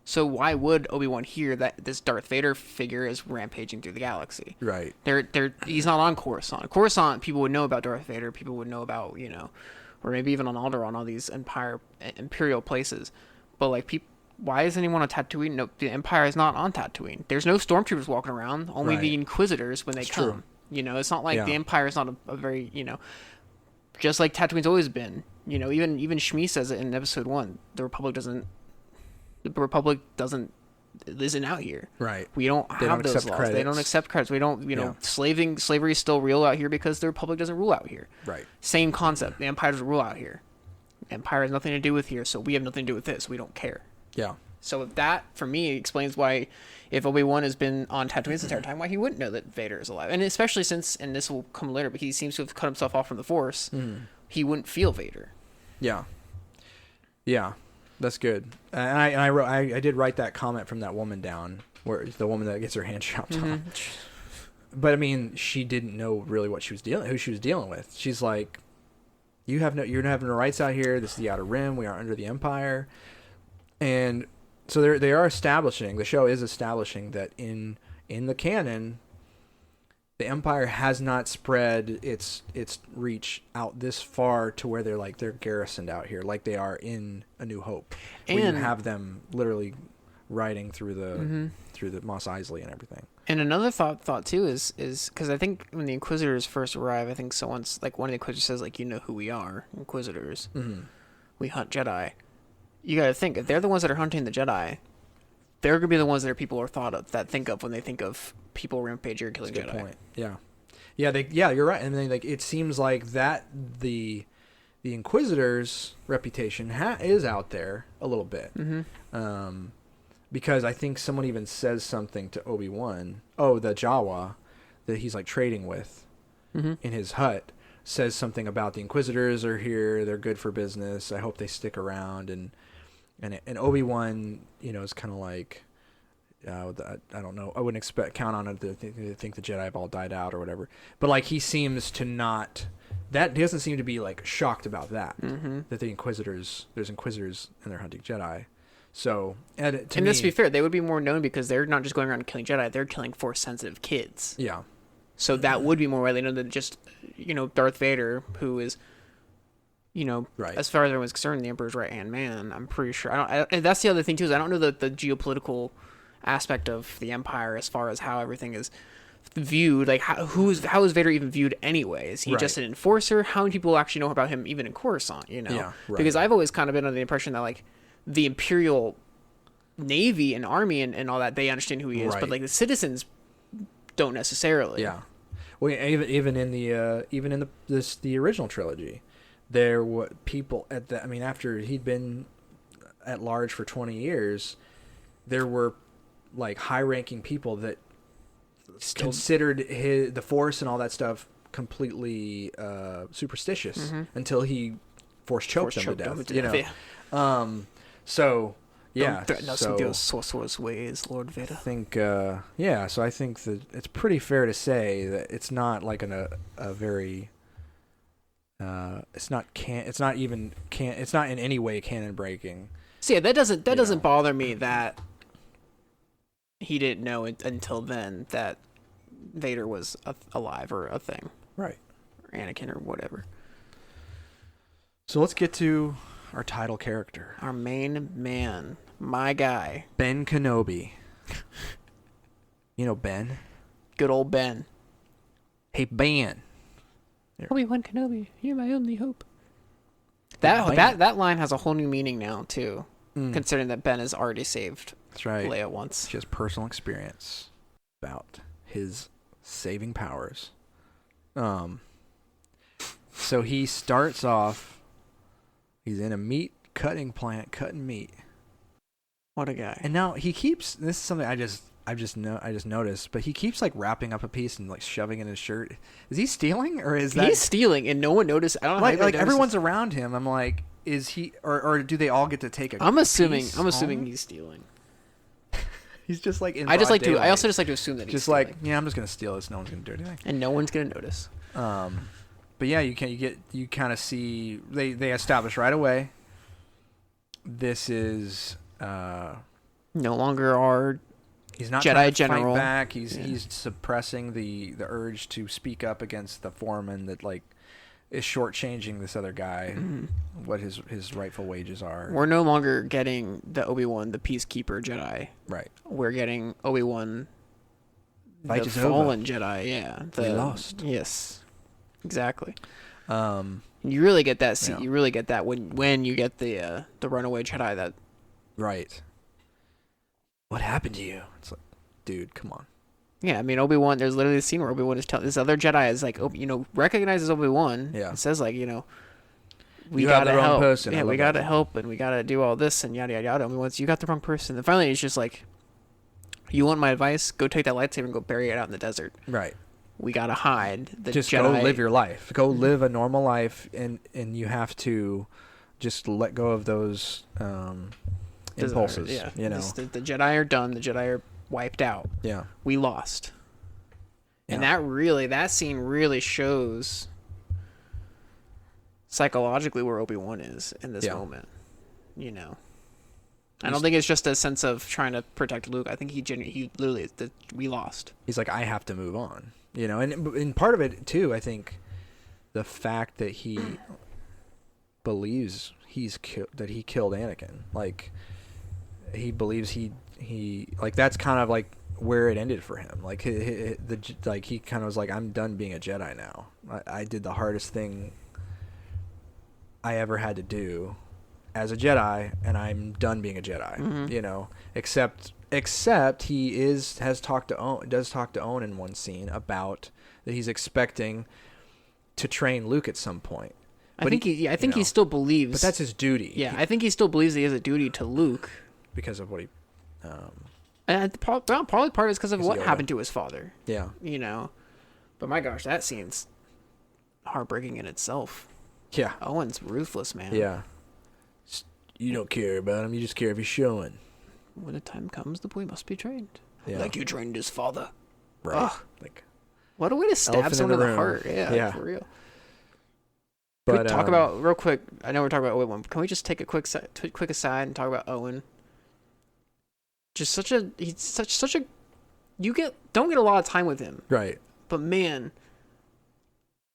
So why would Obi-Wan hear that this Darth Vader figure is rampaging through the galaxy? Right. He's not on Coruscant. Coruscant, people would know about Darth Vader. People would know about, or maybe even on Alderaan, all these imperial places. But, like, why is anyone on Tatooine? No, the Empire is not on Tatooine. There's no stormtroopers walking around. Only the Inquisitors when they come. True. It's not like the Empire is not a very, just like Tatooine's always been. Even Shmi says it in Episode 1. The Republic isn't out here. Right. We don't have those laws. Credits. They don't accept credits. We don't, slavery is still real out here because the Republic doesn't rule out here. Right. Same concept. The Empire doesn't rule out here. The Empire has nothing to do with here, so we have nothing to do with this. We don't care. Yeah. So that, for me, explains why, if Obi-Wan has been on Tatooine this entire time, why he wouldn't know that Vader is alive. And especially since, and this will come later, but he seems to have cut himself off from the Force, he wouldn't feel Vader. Yeah. Yeah. That's good. And I did write that comment from that woman down, where the woman that gets her hand chopped off. But I mean, she didn't know really who she was dealing with. She's like, you're not having no rights out here. This is the Outer Rim. We are under the Empire. And so they are establishing, the show is establishing that in the canon, the Empire has not spread its reach out this far to where they're garrisoned out here like they are in A New Hope. And where you have them literally riding through the Mos Eisley and everything. And another thought too is because I think when the Inquisitors first arrive, I think one of the Inquisitors says, like, who we are, Inquisitors. We hunt Jedi. You got to think, if they're the ones that are hunting the Jedi, they're going to be the ones that people are think of when they think of people rampaging or killing Jedi. That's a good point. Yeah. You're right. And then, like, it seems like that the Inquisitors' reputation is out there a little bit. Because I think someone even says something to Obi-Wan, the Jawa, that he's, like, trading with in his hut. says something about the Inquisitors are here. They're good for business. I hope they stick around. And Obi-Wan, is kind of like, I don't know. I wouldn't count on it to think the Jedi have all died out or whatever. But like he seems to not. That he doesn't seem to be like shocked about that. That there's Inquisitors and they're hunting Jedi. So let's be fair, they would be more known because they're not just going around killing Jedi; they're killing Force-sensitive kids. Yeah. So that would be more widely known than just Darth Vader, who is, right. As far as everyone's concerned, the Emperor's right-hand man. I'm pretty sure. And that's the other thing too, is I don't know the geopolitical aspect of the Empire as far as how everything is viewed. Like how is Vader even viewed anyway? Is he just an enforcer? How many people actually know about him even in Coruscant? Yeah, right. Because I've always kind of been under the impression that like the Imperial Navy and Army and all that, they understand who he is, but like the citizens don't necessarily. Yeah. Well, even in the original trilogy, there were people after he'd been at large for 20 years, there were like high-ranking people that considered the Force and all that stuff completely superstitious until he Force choked them to death. So yeah, threaten us with your sorcerer's ways, Lord Vader. I think so I think that it's pretty fair to say that it's not like a very it's not in any way canon breaking. So yeah, that doesn't bother me that he didn't know until then that Vader was alive or a thing. Right. Or Anakin or whatever. So let's get to our title character. Our main man. My guy. Ben Kenobi. Ben? Good old Ben. Hey, Ben. Obi-Wan Kenobi, you're my only hope. That line has a whole new meaning now, too. Considering that Ben has already saved That's right. Leia once. She has personal experience about his saving powers. So he starts off, he's in a meat cutting plant, cutting meat. What a guy. And now he keeps, this is something I just noticed, but he keeps like wrapping up a piece and like shoving it in his shirt. Is he stealing or is that? He's stealing and no one noticed. I don't know. Like everyone's around him. I'm like, is he, or do they all get to take a I'm assuming home? he's stealing. He's just like in I daylight. also just like to assume that he's just stealing. like, yeah, I'm just gonna steal this. No one's gonna do anything, and no one's gonna notice. But yeah, you kind of see they establish right away. This is no longer our he's not Jedi trying to general. fight back. He's suppressing the urge to speak up against the foreman that like is shortchanging this other guy what his rightful wages are. We're no longer getting the Obi-Wan, the peacekeeper Jedi. Right. We're getting Obi-Wan, Fight the is fallen over. Jedi. Yeah. We lost. Yes. Exactly. You really get that. You really get that when you get the runaway Jedi. That. Right. What happened to you? It's like, dude, come on. Yeah, I mean Obi-Wan. There's literally a scene where Obi-Wan is telling this other Jedi is like, recognizes Obi-Wan. Yeah. It says like, we You gotta have the wrong help. person. Yeah, we gotta help, and we gotta do all this and yada yada yada. Obi-Wan's, you got the wrong person. And finally, it's just like, you want my advice? Go take that lightsaber and go bury it out in the desert. Right. We gotta hide the just Jedi. go live your life. Go live a normal life, and you have to just let go of those impulses. Yeah. You know, the Jedi are done. The Jedi are wiped out. Yeah. We lost. And that scene really shows psychologically where Obi-Wan is in this moment. I don't think it's just a sense of trying to protect Luke. I think he literally we lost. He's like, I have to move on. And part of it too, I think, the fact that he believes that he killed Anakin. Like, he believes he like that's kind of like where it ended for him. Like he kind of was like, I'm done being a Jedi now. I did the hardest thing I ever had to do as a Jedi, and I'm done being a Jedi. Mm-hmm. Except he does talk to Owen in one scene about that he's expecting to train Luke at some point. I think he still believes. But that's his duty. Yeah, I think he still believes he has a duty to Luke because of what he. And probably part of it's because of what happened to his father. Yeah. But my gosh, that scene's heartbreaking in itself. Yeah. Owen's ruthless, man. Yeah. You don't care about him. You just care if he's showing. When the time comes, the boy must be trained. Yeah. Like you trained his father. Right. Ugh. Like, what a way to stab someone in the heart. Yeah, for real. But, can we talk about, real quick, I know we're talking about Owen. Can we just take a quick aside and talk about Owen? Just such a, don't get a lot of time with him. Right. But man,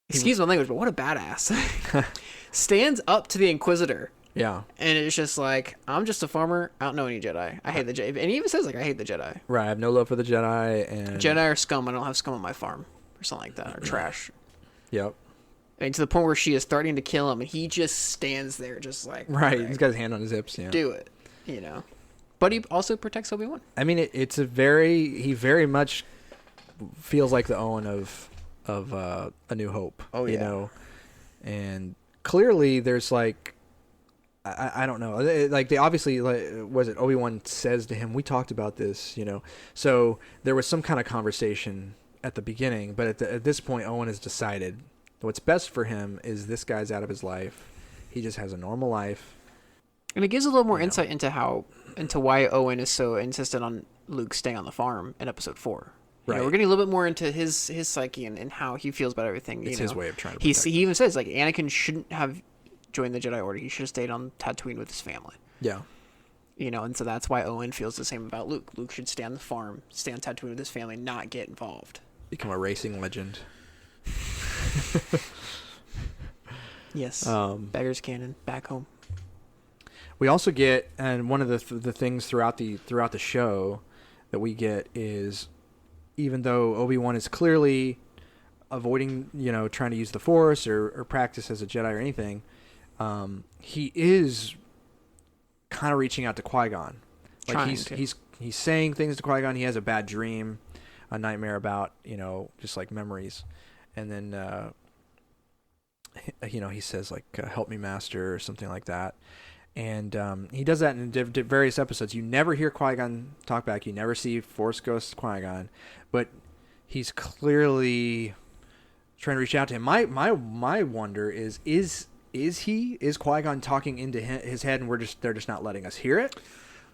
excuse my language, but what a badass. Stands up to the Inquisitor. Yeah. And it's just like, I'm just a farmer. I don't know any Jedi. I hate the Jedi. And he even says, like, I hate the Jedi. Right. I have no love for the Jedi. And Jedi are scum. I don't have scum on my farm. Or something like that. Or trash. Yep. And to the point where she is starting to kill him. And he just stands there just like... Right. He's got his hand on his hips. Yeah. Do it. You know. But he also protects Obi-Wan. I mean, it's a very... He very much feels like the Owen of A New Hope. Oh, yeah. You know? And clearly there's like... I don't know. Like they obviously, was it Obi-Wan says to him, we talked about this, you know. So there was some kind of conversation at the beginning, but at this point, Owen has decided what's best for him is this guy's out of his life. He just has a normal life. And it gives a little more insight into why Owen is so insistent on Luke staying on the farm in Episode 4. Right. We're getting a little bit more into his psyche and how he feels about everything. It's his way of trying to protect. He even says, like, Anakin shouldn't have joined the Jedi Order. He should have stayed on Tatooine with his family. Yeah. You know, and so that's why Owen feels the same about Luke. Luke should stay on the farm, stay on Tatooine with his family, not get involved. Become a racing legend. Yes. Beggars Cannon, back home. We also get, and one of the things throughout the show that we get is, even though Obi-Wan is clearly avoiding, trying to use the Force or practice as a Jedi or anything, he is kind of reaching out to Qui-Gon. Like he's saying things to Qui-Gon. He has a bad dream, a nightmare about, just like memories. And then, he says like, help me, master, or something like that. And he does that in various episodes. You never hear Qui-Gon talk back. You never see Force Ghost Qui-Gon. But he's clearly trying to reach out to him. My wonder is Qui-Gon talking into his head and they're just not letting us hear it?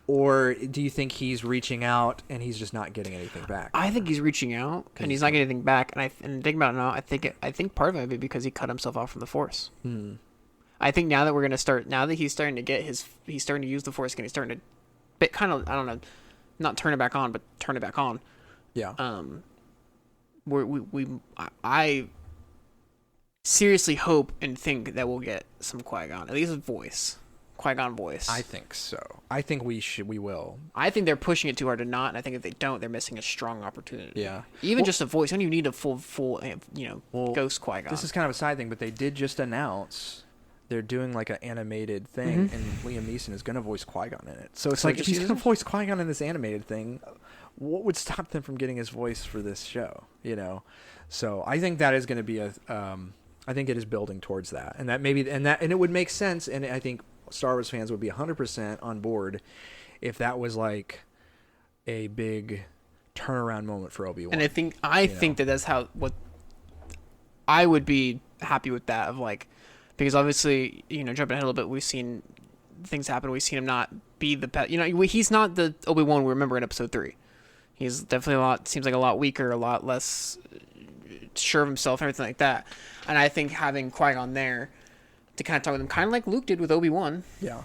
Or do you think he's reaching out and he's just not getting anything back? I think he's reaching out and he's not getting anything back. And thinking about it now, I think part of it would be because he cut himself off from the Force. I think now that now that he's starting to he's starting to use the Force again, he's starting to kind of, I don't know, not turn it back on, but turn it back on. Yeah. I seriously hope and think that we'll get some Qui-Gon, at least Qui-Gon voice. I think so. I think we will. I think they're pushing it too hard to not, and I think if they don't, they're missing a strong opportunity. Yeah. Even just a voice. I don't even need a full ghost Qui-Gon. This is kind of a side thing, but they did just announce they're doing like an animated thing, and Liam Neeson is going to voice Qui-Gon in it. So it's like, if he's going to voice Qui-Gon in this animated thing, what would stop them from getting his voice for this show? So I think that is going to be I think it is building towards that, and it would make sense, and I think Star Wars fans would be 100% on board if that was like a big turnaround moment for Obi-Wan. And I think that's what I would be happy with that, of like, because obviously, jumping ahead a little bit, we've seen things happen. We've seen him not be the pet. He's not the Obi-Wan we remember in Episode 3. He's definitely seems like a lot weaker, a lot less sure of himself, and everything like that. And I think having Qui-Gon there to kind of talk with him, kind of like Luke did with Obi-Wan. Yeah.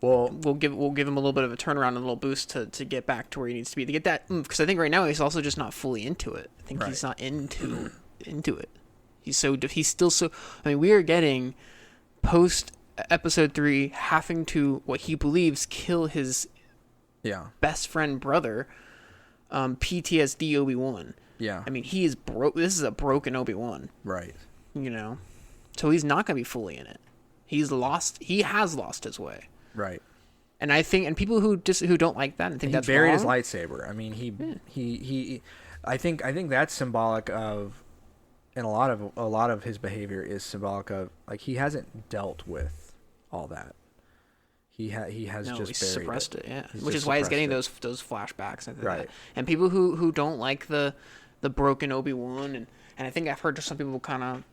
Well, we'll give him a little bit of a turnaround and a little boost to get back to where he needs to be, to get that, because I think right now he's also just not fully into it. I think he's not into it. He's still so. I mean, we are getting post Episode 3 having to, what he believes, kill his best friend brother, PTSD Obi-Wan. Yeah. I mean, he is broke. This is a broken Obi-Wan. Right. So he's not going to be fully in it. He has lost his way. Right. And I think, and people who don't like that and think that's wrong. He buried his lightsaber. I mean, he I think that's symbolic of, and a lot of his behavior is symbolic of, like, he hasn't dealt with all that. He has just suppressed it. Yeah, he's which is why he's getting those flashbacks. Right. And people who don't like the broken Obi-Wan and And I think I've heard some people kind of,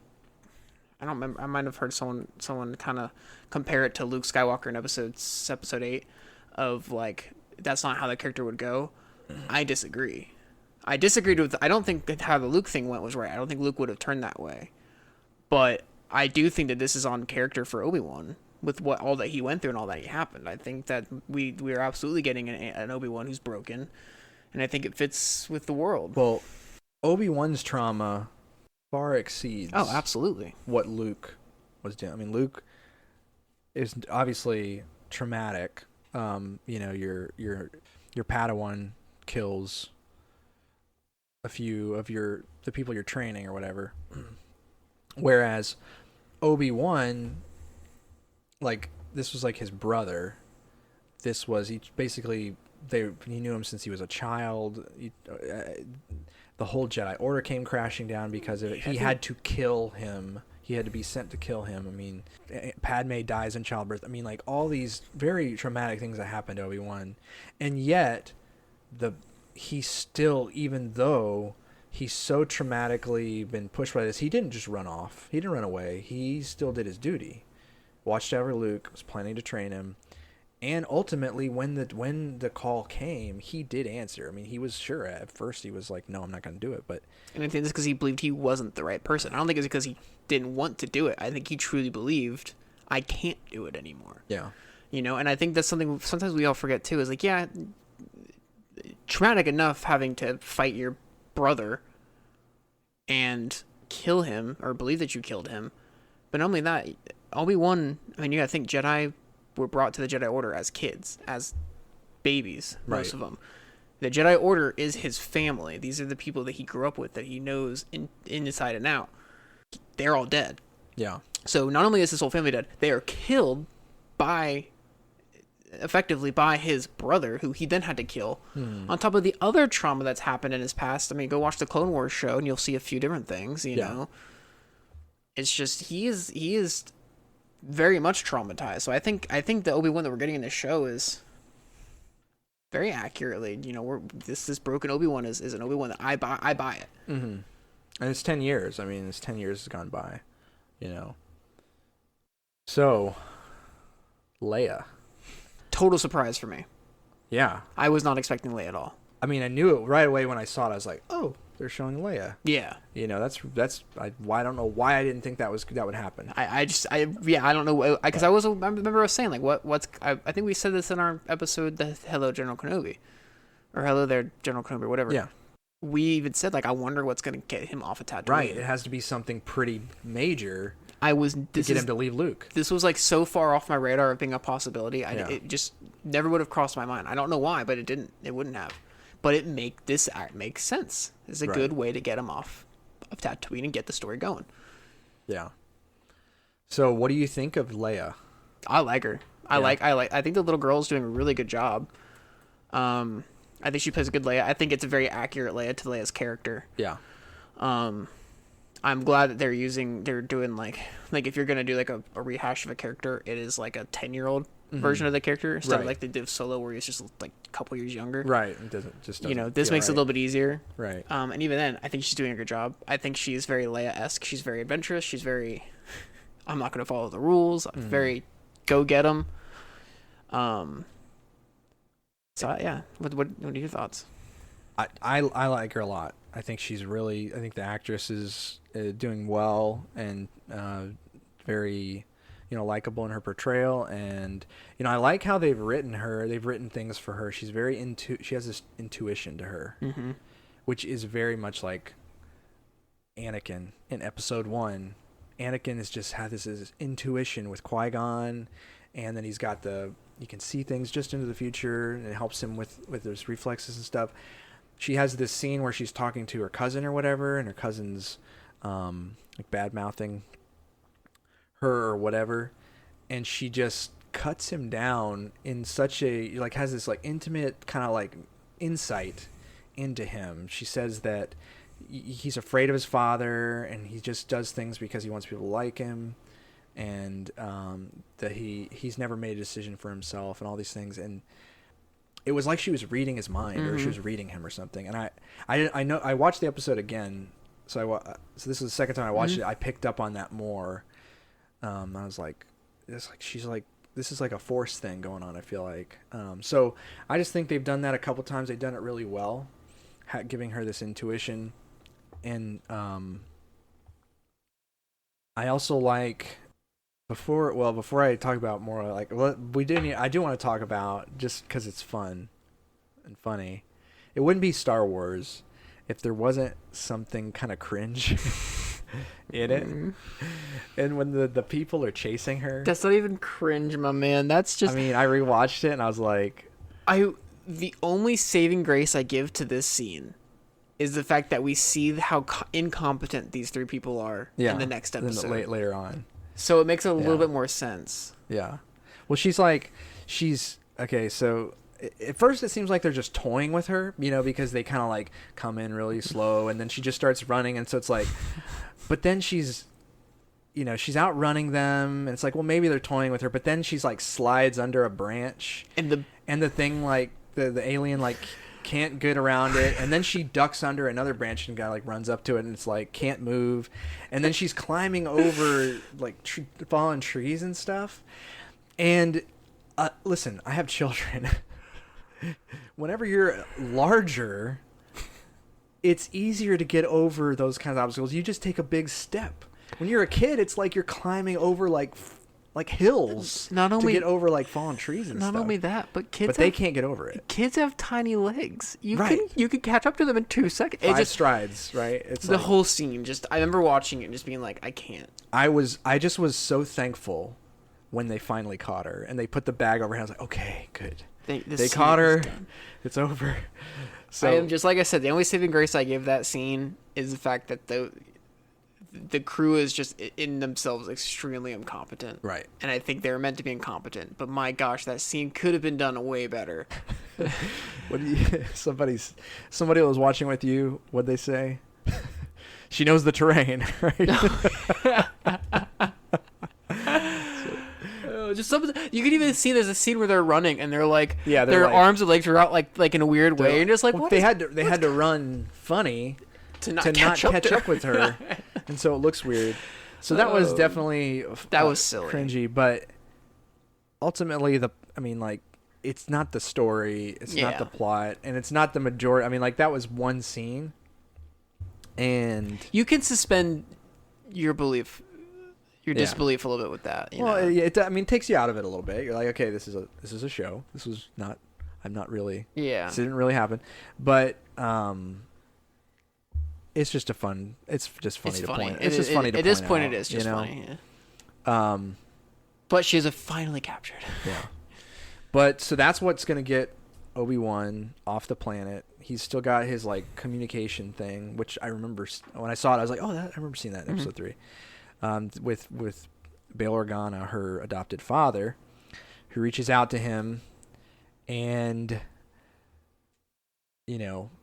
I don't remember, I might have heard someone kind of compare it to Luke Skywalker in episode 8 of like, that's not how the character would go. I disagree. I disagreed with, I don't think that how the Luke thing went was right. I don't think Luke would have turned that way. But I do think that this is on character for Obi-Wan with what all that he went through and all that he happened. I think that we are absolutely getting an Obi-Wan who's broken, and I think it fits with the world. Well, Obi-Wan's trauma far exceeds absolutely what Luke was doing. I mean, Luke is obviously traumatic. Your Padawan kills a few of the people you're training or whatever. Whereas Obi-Wan, like, this was like his brother. He knew him since he was a child. The whole Jedi Order came crashing down because of it. He had to kill him. He had to be sent to kill him. I mean, Padme dies in childbirth. I mean, like, all these very traumatic things that happened to Obi-Wan. And yet, he still, even though he's so traumatically been pushed by this, he didn't just run off. He didn't run away. He still did his duty. Watched over Luke, was planning to train him. And ultimately, when the call came, he did answer. I mean, he was sure at first. He was like, "No, I'm not going to do it." But I think it's because he believed he wasn't the right person. I don't think it's because he didn't want to do it. I think he truly believed, I can't do it anymore. Yeah, and I think that's something sometimes we all forget too. Is like, yeah, traumatic enough having to fight your brother and kill him or believe that you killed him, but not only that, Obi-Wan. I mean, you got to think Jedi were brought to the Jedi Order as kids, as babies, most of them. The Jedi Order is his family. These are the people that he grew up with, that he knows inside and out. They're all dead. Yeah. So not only is his whole family dead, they are killed effectively by his brother, who he then had to kill. On top of the other trauma that's happened in his past. I mean, go watch the Clone Wars show and you'll see a few different things, you know. It's just he is very much traumatized. So I think the Obi-Wan that we're getting in this show is very accurately, this broken Obi-Wan is an Obi-Wan that I buy it. Mm-hmm. And it's 10 years. I mean, 10 years has gone by, So, Leia. Total surprise for me. Yeah. I was not expecting Leia at all. I mean, I knew it right away when I saw it. I was like, oh, they're showing Leia. Yeah. I don't know why I didn't think that would happen. I don't know, because I remember I was saying, like, I think we said this in our episode, the Hello General Kenobi, or Hello There General Kenobi, or whatever. Yeah. We even said, like, I wonder what's going to get him off of Tatooine. Right. It has to be something pretty major to get him to leave Luke. This was, like, so far off my radar of being a possibility. It just never would have crossed my mind. I don't know why, but it didn't. It wouldn't have. But this makes sense. It's a good way to get him off of Tatooine and get the story going. Yeah. So, what do you think of Leia? I like her. I think the little girl's doing a really good job. I think she plays a good Leia. I think it's a very accurate Leia to Leia's character. Yeah. I'm glad that they're doing like if you're gonna do like a rehash of a character, it is like a 10-year-old version of the character instead of like the Div Solo where he's just like a couple years younger. Right. It doesn't this makes it a little bit easier. Right. And even then, I think she's doing a good job. I think she's very Leia-esque. She's very adventurous. She's very, I'm not gonna follow the rules. I'm very go get them. So yeah, what are your thoughts? I like her a lot. I think the actress is doing well and very, likable in her portrayal. And, I like how they've written her. They've written things for her. She's she has this intuition to her, which is very much like Anakin in episode 1. Anakin has just had this intuition with Qui-Gon, and then he's got you can see things just into the future, and it helps him with his reflexes and stuff. She has this scene where she's talking to her cousin or whatever, and her cousin's like bad-mouthing her or whatever, and she just cuts him down in such a, has this like intimate kind of like insight into him. She says that he's afraid of his father, and he just does things because he wants people to like him, and that he's never made a decision for himself and all these things. And it was like she was reading his mind, or she was reading him or something. And I know I watched the episode again so this is the second time I watched it. I picked up on that more. I was like, she's like, this is like a force thing going on, I feel like. So I just think they've done that a couple times. They've done it really well, giving her this intuition. And I also like, before I talk about more, like, I do want to talk about, just because it's fun and funny, it wouldn't be Star Wars if there wasn't something kind of cringe in it. And when the people are chasing her, that's not even cringe, my man. That's just, I mean, I rewatched it and I was like, the only saving grace I give to this scene is the fact that we see how incompetent these three people are in the next episode. Later on. So it makes a little bit more sense. Yeah. Well, okay, so at first it seems like they're just toying with her, because they kind of like come in really slow and then she just starts running. And so it's like, but then she's outrunning them and it's like, well, maybe they're toying with her, but then she's like slides under a branch and the thing, like the alien, like can't get around it, and then she ducks under another branch and guy like runs up to it and it's like can't move, and then she's climbing over like fallen trees and stuff. And listen, I have children. Whenever you're larger, it's easier to get over those kinds of obstacles. You just take a big step. When you're a kid, it's like you're climbing over like hills to get over like fallen trees and stuff. Not only that, but they can't get over it. Kids have tiny legs. You can catch up to them in 2 seconds. 5 strides, right? It's the whole scene. I remember watching it and just being like, I can't. I just was so thankful when they finally caught her and they put the bag over her. I was like, okay, good. They caught her. It's over. So I am just, like I said, the only saving grace I give that scene is the fact that the crew is just in themselves extremely incompetent. Right. And I think they were meant to be incompetent. But my gosh, that scene could have been done way better. Somebody was watching with you, what'd they say? She knows the terrain, right? Just something you can even see. There's a scene where they're running and they're like, their like, arms and legs are out like in a weird way, and just like, they had to run funny to not catch up with her, and so it looks weird. So that was definitely was silly, cringy, but ultimately it's not the story, it's not the plot, and it's not the majority. I mean, like, that was one scene, and you can suspend your disbelief a little bit with that. It takes you out of it a little bit. You're like, okay, this is a show. This was not. I'm not really. Yeah. This didn't really happen, but it's just fun. It's just funny to point. It's just funny to point out. At this point, it is just funny. Yeah. But she's finally captured. Yeah. But so that's what's gonna get Obi-Wan off the planet. He's still got his like communication thing, which I remember when I saw it. I was like, I remember seeing that in episode 3. With Bail Organa, her adopted father, who reaches out to him and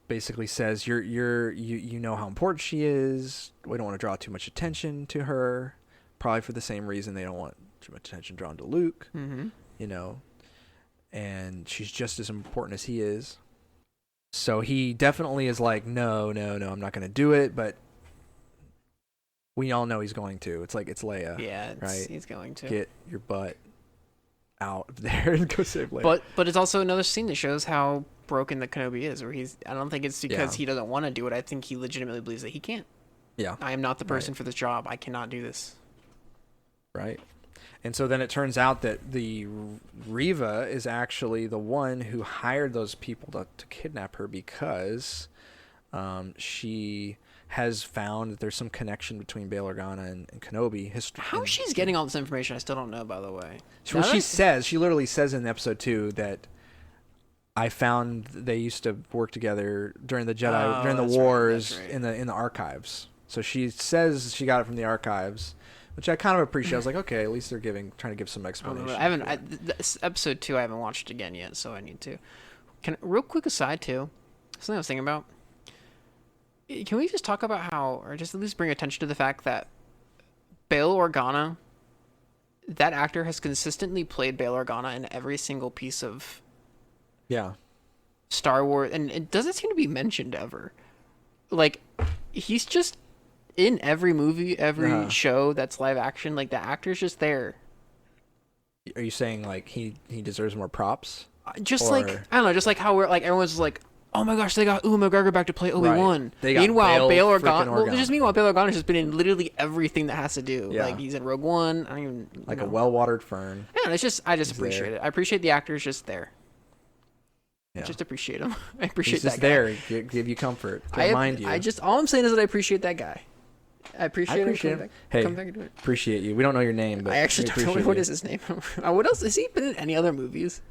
basically says, you know how important she is. We don't want to draw too much attention to her, probably for the same reason they don't want too much attention drawn to Luke. And she's just as important as he is. So he definitely is like, no, I'm not going to do it, but we all know he's going to. It's like, it's Leia. Yeah, right? He's going to. Get your butt out of there and go save Leia. But it's also another scene that shows how broken the Kenobi is, where I don't think it's because he doesn't want to do it. I think he legitimately believes that he can't. Yeah. I am not the person for this job. I cannot do this. Right. And so then it turns out that the Reva is actually the one who hired those people to kidnap her, because she has found that there's some connection between Bail Organa and Kenobi. How she's getting all this information, I still don't know, by the way. Well, she literally says in episode 2 that I found they used to work together during the Jedi, during the wars, right. in the archives. So she says she got it from the archives, which I kind of appreciate. I was like, okay, at least they're trying to give some explanation. Episode 2, I haven't watched it again yet, so I need to. Real quick aside too, something I was thinking about. Can we just talk about or just at least bring attention to the fact that Bail Organa, that actor has consistently played Bail Organa in every single piece of Star Wars, and it doesn't seem to be mentioned ever. Like, he's just in every movie, every show that's live action, like the actor's just there. Are you saying like he deserves more props? Just like I don't know, just like how we're like everyone's like, oh my gosh, they got Ewan McGregor back to play Obi-Wan. Right. They got Meanwhile, Bail Organa. Well, meanwhile, Bail Organa has just been in literally everything that has to do. Yeah. Like he's in Rogue One. I don't even like a well-watered fern. Yeah, it's just I just appreciate it. I appreciate the actors just there. Yeah. I just appreciate him. I appreciate he's just that guy. there, give you comfort, to remind you. All I'm saying is that I appreciate that guy. I appreciate him. Hey, come back and do it. Appreciate you. We don't know your name, but I actually don't know what is his name. What else has he been in? Any other movies?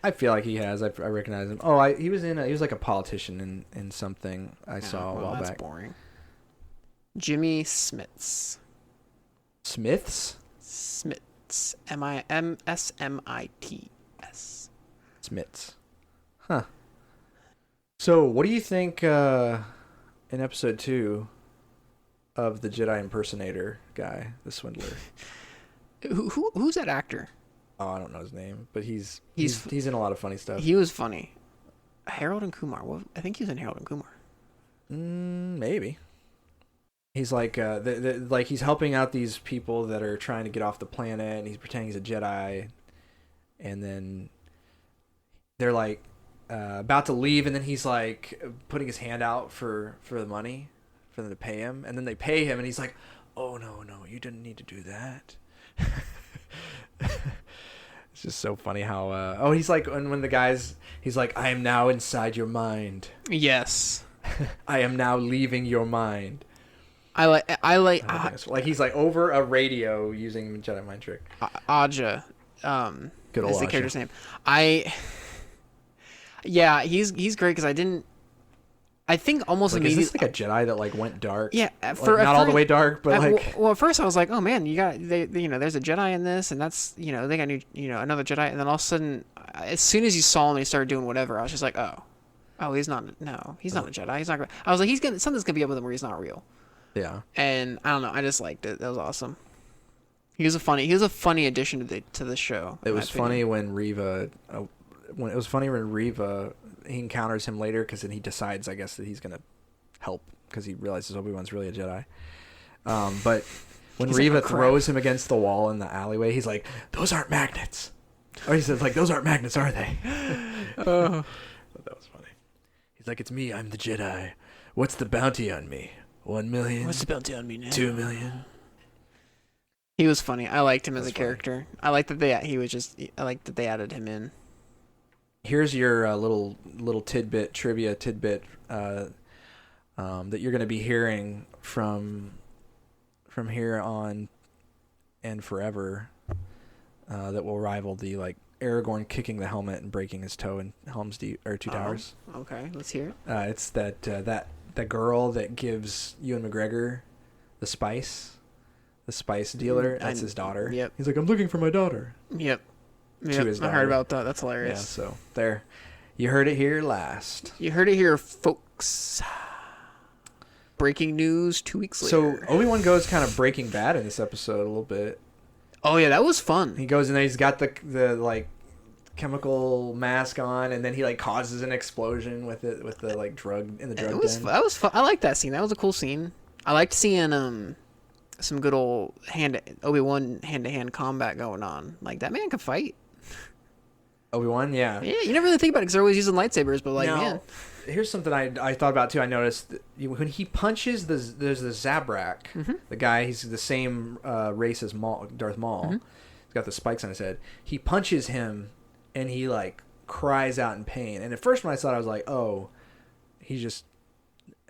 I feel like he has. I recognize him. Oh, he was in. He was like a politician in something I saw a while back. That's boring. Jimmy Smits. Smiths. Smits. Mimsmits. Smits. Huh. So, what do you think in episode 2 of the Jedi impersonator guy, the swindler? Who's that actor? Oh, I don't know his name, but he's in a lot of funny stuff. He was funny. Harold and Kumar. Well, I think he was in Harold and Kumar. Maybe. He's like like he's helping out these people that are trying to get off the planet, and he's pretending he's a Jedi, and then they're like about to leave, and then he's like putting his hand out for the money for them to pay him, and then they pay him, and he's like, "Oh no, you didn't need to do that." It's just so funny how he's like when the guy's he's like, "I am now inside your mind." Yes. I am now leaving your mind. I like like he's like over a radio using Jedi mind trick. Aja, good old is the Aja. character's name. He's great because I think almost like, immediately. Is this like a Jedi that like went dark? Yeah, not all the way dark, but like. Well, at first I was like, oh man, there's a Jedi in this, and that's they got another Jedi, and then all of a sudden, as soon as you saw him, and he started doing whatever, I was just like, oh, he's not. No, he's not a Jedi. He's not. I was like, something's gonna be up with him where he's not real. Yeah. And I don't know. I just liked it. That was awesome. He was a funny addition to the show. It was funny when Reva. He encounters him later because then he decides, I guess, that he's gonna help because he realizes Obi-Wan's really a Jedi. But when Reva throws him against the wall in the alleyway, he's like, "Those aren't magnets," or he says, "Like those aren't magnets, are they?" That was funny. He's like, "It's me. I'm the Jedi. What's the bounty on me? 1 million. What's the bounty on me now? 2 million." He was funny. I liked him as a character. I liked that I liked that they added him in. Here's your little trivia tidbit that you're going to be hearing from here on and forever that will rival the like Aragorn kicking the helmet and breaking his toe in Helm's Deep or Two Towers. Okay, let's hear it. It's that the girl that gives Ewan McGregor the spice dealer. That's his daughter. Yep. He's like, "I'm looking for my daughter." Yep. I heard about that. That's hilarious. Yeah, so there. You heard it here last. You heard it here, folks. Breaking news 2 weeks later. So Obi-Wan goes kind of Breaking Bad in this episode a little bit. Oh yeah, that was fun. He goes and he's got the like chemical mask on, and then he like causes an explosion with the like drug in the drug den. That was fun. I liked that scene. That was a cool scene. I liked seeing some good old Obi-Wan hand-to-hand combat going on. Like that man could fight. Obi-Wan, yeah. Yeah, you never really think about it because they're always using lightsabers, but like, man. Here's something I thought about too. I noticed that when he punches there's the Zabrak, the guy, he's the same race as Darth Maul. Mm-hmm. He's got the spikes on his head. He punches him, and he like cries out in pain. And at first when I saw it, I was like, oh, he just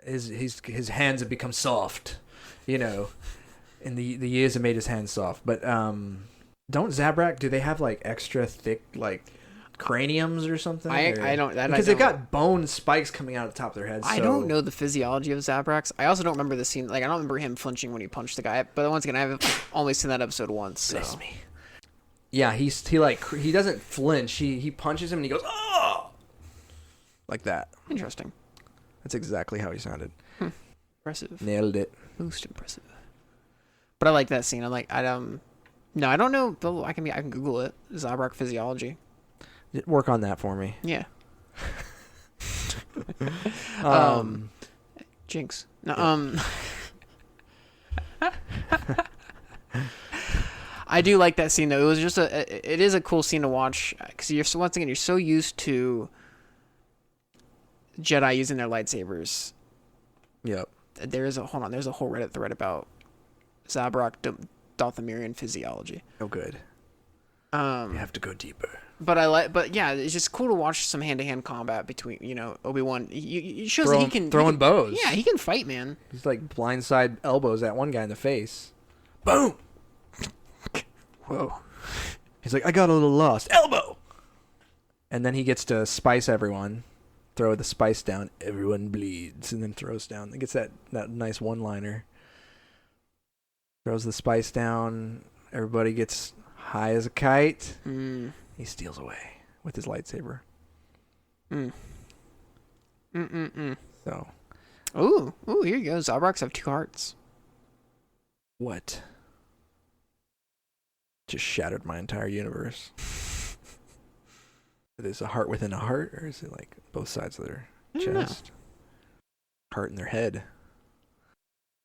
his hands have become soft, and the years have made his hands soft. But don't Zabrak, do they have like extra thick like craniums or something? I don't because they've got bone spikes coming out of the top of their heads. I don't know the physiology of Zabraks. I also don't remember the scene. Like I don't remember him flinching when he punched the guy. But once again, I've only seen that episode once. So. Bless me. Yeah, he doesn't flinch. He punches him and he goes, "Oh!" Like that. Interesting. That's exactly how he sounded. Impressive. Nailed it. Most impressive. But I like that scene. No, I don't know. I can Google it. Zabrak physiology. Work on that for me. Yeah. Jinx. No, yeah. I do like that scene though. It was just it is a cool scene to watch because once again you're so used to Jedi using their lightsabers. Yep. There's a whole Reddit thread about Zabrak Dothamirian physiology. Oh, good. You have to go deeper. But yeah, it's just cool to watch some hand-to-hand combat between, Obi-Wan. He shows that he can... Throwing bows. Yeah, he can fight, man. He's like blindside elbows at one guy in the face. Boom! Whoa. He's like, I got a little lost. Elbow! And then he gets to spice everyone. Throw the spice down. Everyone bleeds. And then throws down. He gets that nice one-liner. Throws the spice down. Everybody gets high as a kite. He steals away with his lightsaber. So. Ooh, here you go. Zabraks have 2 hearts. What? Just shattered my entire universe. Is a heart within a heart, or is it like both sides of their chest? Heart in their head.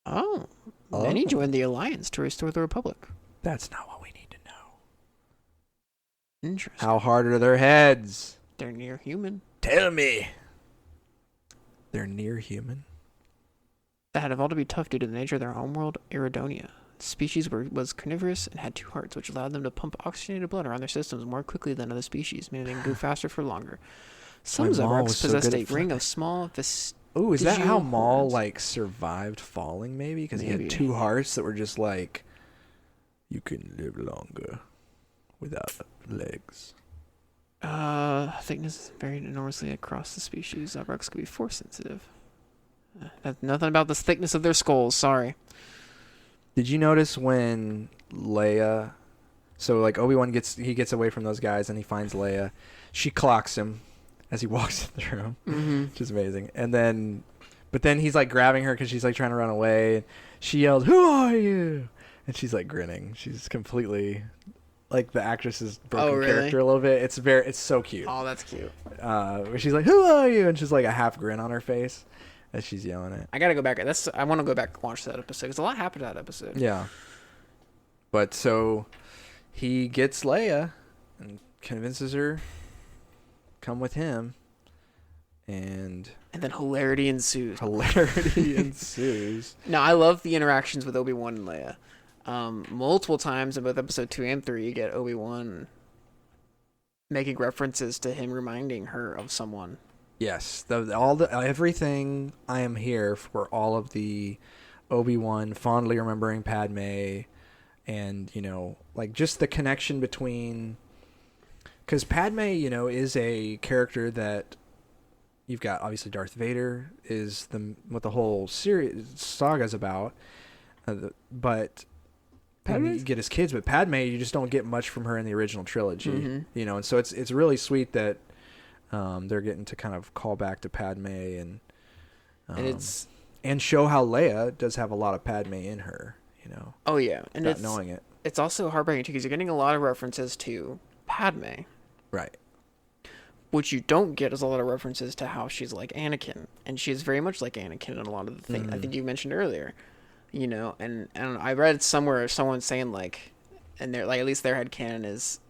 Oh. Many joined the Alliance to restore the Republic. That's not what we need to know. Interesting. How hard are their heads? They're near human. Tell me. They're near human? That had evolved to be tough due to the nature of their homeworld, Iridonia. The species was carnivorous and had 2 hearts, which allowed them to pump oxygenated blood around their systems more quickly than other species, meaning they can go faster for longer. Some Zabraks possessed a ring of small Ooh, is that how Maul survived falling? Maybe because he had 2 hearts that were just like, you can live longer without legs. Thickness varied enormously across the species. Zabraks could be force sensitive. Nothing about the thickness of their skulls. Sorry. Did you notice when Leia? So Obi-Wan gets away from those guys and he finds Leia. She clocks him as he walks in the room, which is amazing. But then he's grabbing her because she's trying to run away. She yells, "Who are you?" And she's grinning. She's completely the actress's broken character a little bit. It's so cute. Oh, that's cute. Where she's like, "Who are you?" And she's a half grin on her face as she's yelling it. I gotta go back. I want to go back and watch that episode because a lot happened to that episode. Yeah. But so he gets Leia and convinces her come with him, and then hilarity ensues. No, I love the interactions with Obi-Wan and Leia. Multiple times in both episode 2 and 3, you get Obi-Wan making references to him reminding her of someone. Yes, everything. I am here for all of the Obi-Wan fondly remembering Padme, and just the connection between, because Padme, is a character that you've got. Obviously, Darth Vader is what the whole saga's about, but you get his kids, but Padme, you just don't get much from her in the original trilogy, and so it's really sweet that. They're getting to kind of call back to Padme and show how Leia does have a lot of Padme in her, Oh yeah, and without knowing it. It's also heartbreaking too because you're getting a lot of references to Padme, right? What you don't get is a lot of references to how she's like Anakin, and she's very much like Anakin in a lot of the things I think you mentioned earlier, and I read somewhere someone saying and they're at least their headcanon is.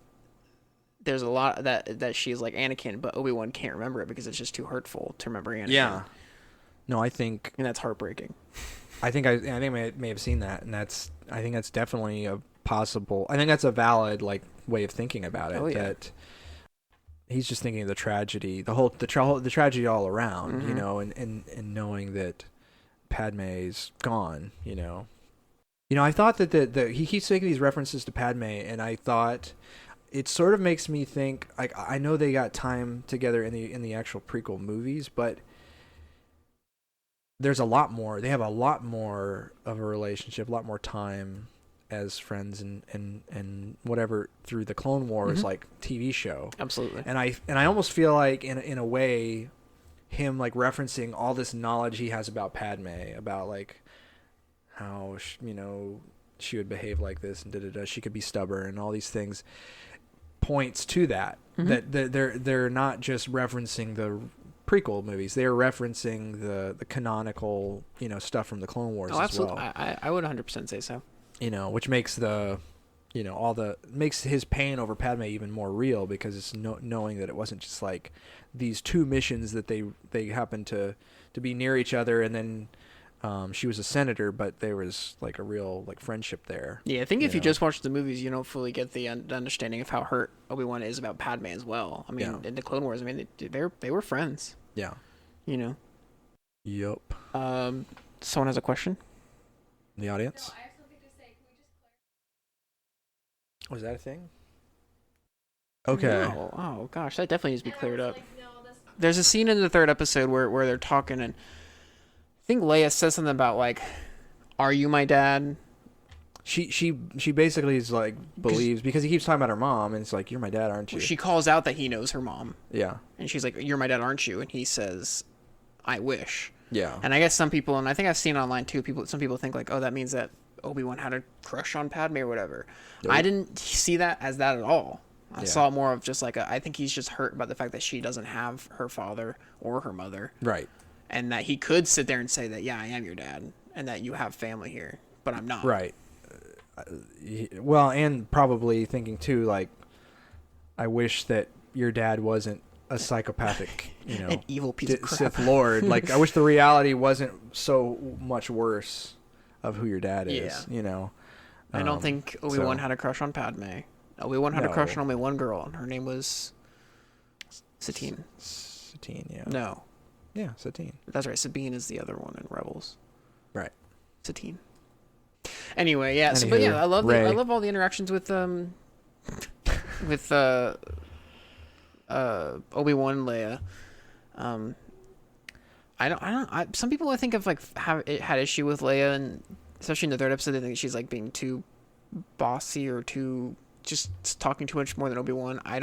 There's a lot that she's like Anakin, but Obi-Wan can't remember it because it's just too hurtful to remember Anakin. Yeah. No, I think... And that's heartbreaking. I think I may have seen that, and I think that's definitely a possible... I think that's a valid, way of thinking about it. Oh, yeah. That he's just thinking of the tragedy, the tragedy all around, and knowing that Padme's gone, I thought that he keeps making these references to Padme, and I thought... It sort of makes me think, I know they got time together in the actual prequel movies, but there's a lot more. They have a lot more of a relationship, a lot more time as friends and whatever through the Clone Wars TV show. Absolutely. And I almost feel like in a way, him referencing all this knowledge he has about Padme, about how she would behave like this and she could be stubborn and all these things. Points to that they're not just referencing the prequel movies, they're referencing the canonical stuff from the Clone Wars as well. I would 100% say so. which makes makes his pain over Padme even more real, because it's knowing that it wasn't just like these two missions that they happened to be near each other, and then she was a senator, but there was like a real like friendship there. Yeah, I think if you just watch the movies, you don't fully get the understanding of how hurt Obi-Wan is about Padme as well. I mean, in the Clone Wars, I mean, they were friends. Yeah. Yup. Someone has a question? The audience? No, I have something to say. Can we just clarify? Was that a thing? Okay. No. Oh gosh, that definitely needs to be cleared up. Like, no, that's not. There's a scene in the third episode where they're talking, and I think Leia says something about like, "Are you my dad?" She basically is like believes, because he keeps talking about her mom, and it's like, "You're my dad, aren't you?" She calls out that he knows her mom. Yeah. And she's like, "You're my dad, aren't you?" And he says, "I wish." Yeah. And I guess some people, and I think I've seen online too, some people think like, oh, that means that Obi-Wan had a crush on Padme or whatever. Nope. I didn't see that as that at all. I Yeah. saw it more of just like I think he's just hurt about the fact that she doesn't have her father or her mother. Right. And that he could sit there and say that, yeah, I am your dad, and that you have family here, but I'm not. Right. Well, and probably thinking too, like, I wish that your dad wasn't a psychopathic, an evil piece of crap. Sith Lord. Like, I wish the reality wasn't so much worse of who your dad is. I don't think Obi-Wan had a crush on Padme. Obi-Wan had a crush on only one girl, and her name was Satine. Satine, yeah. No. Yeah, Satine. That's right. Sabine is the other one in Rebels. Right. Satine. Anyway, yeah. So, Anywho, but yeah, I love Rey. I love all the interactions with Obi-Wan and Leia. Some people I think have like had issue with Leia, and especially in the third episode, they think she's like being too bossy or too just talking too much more than Obi-Wan. I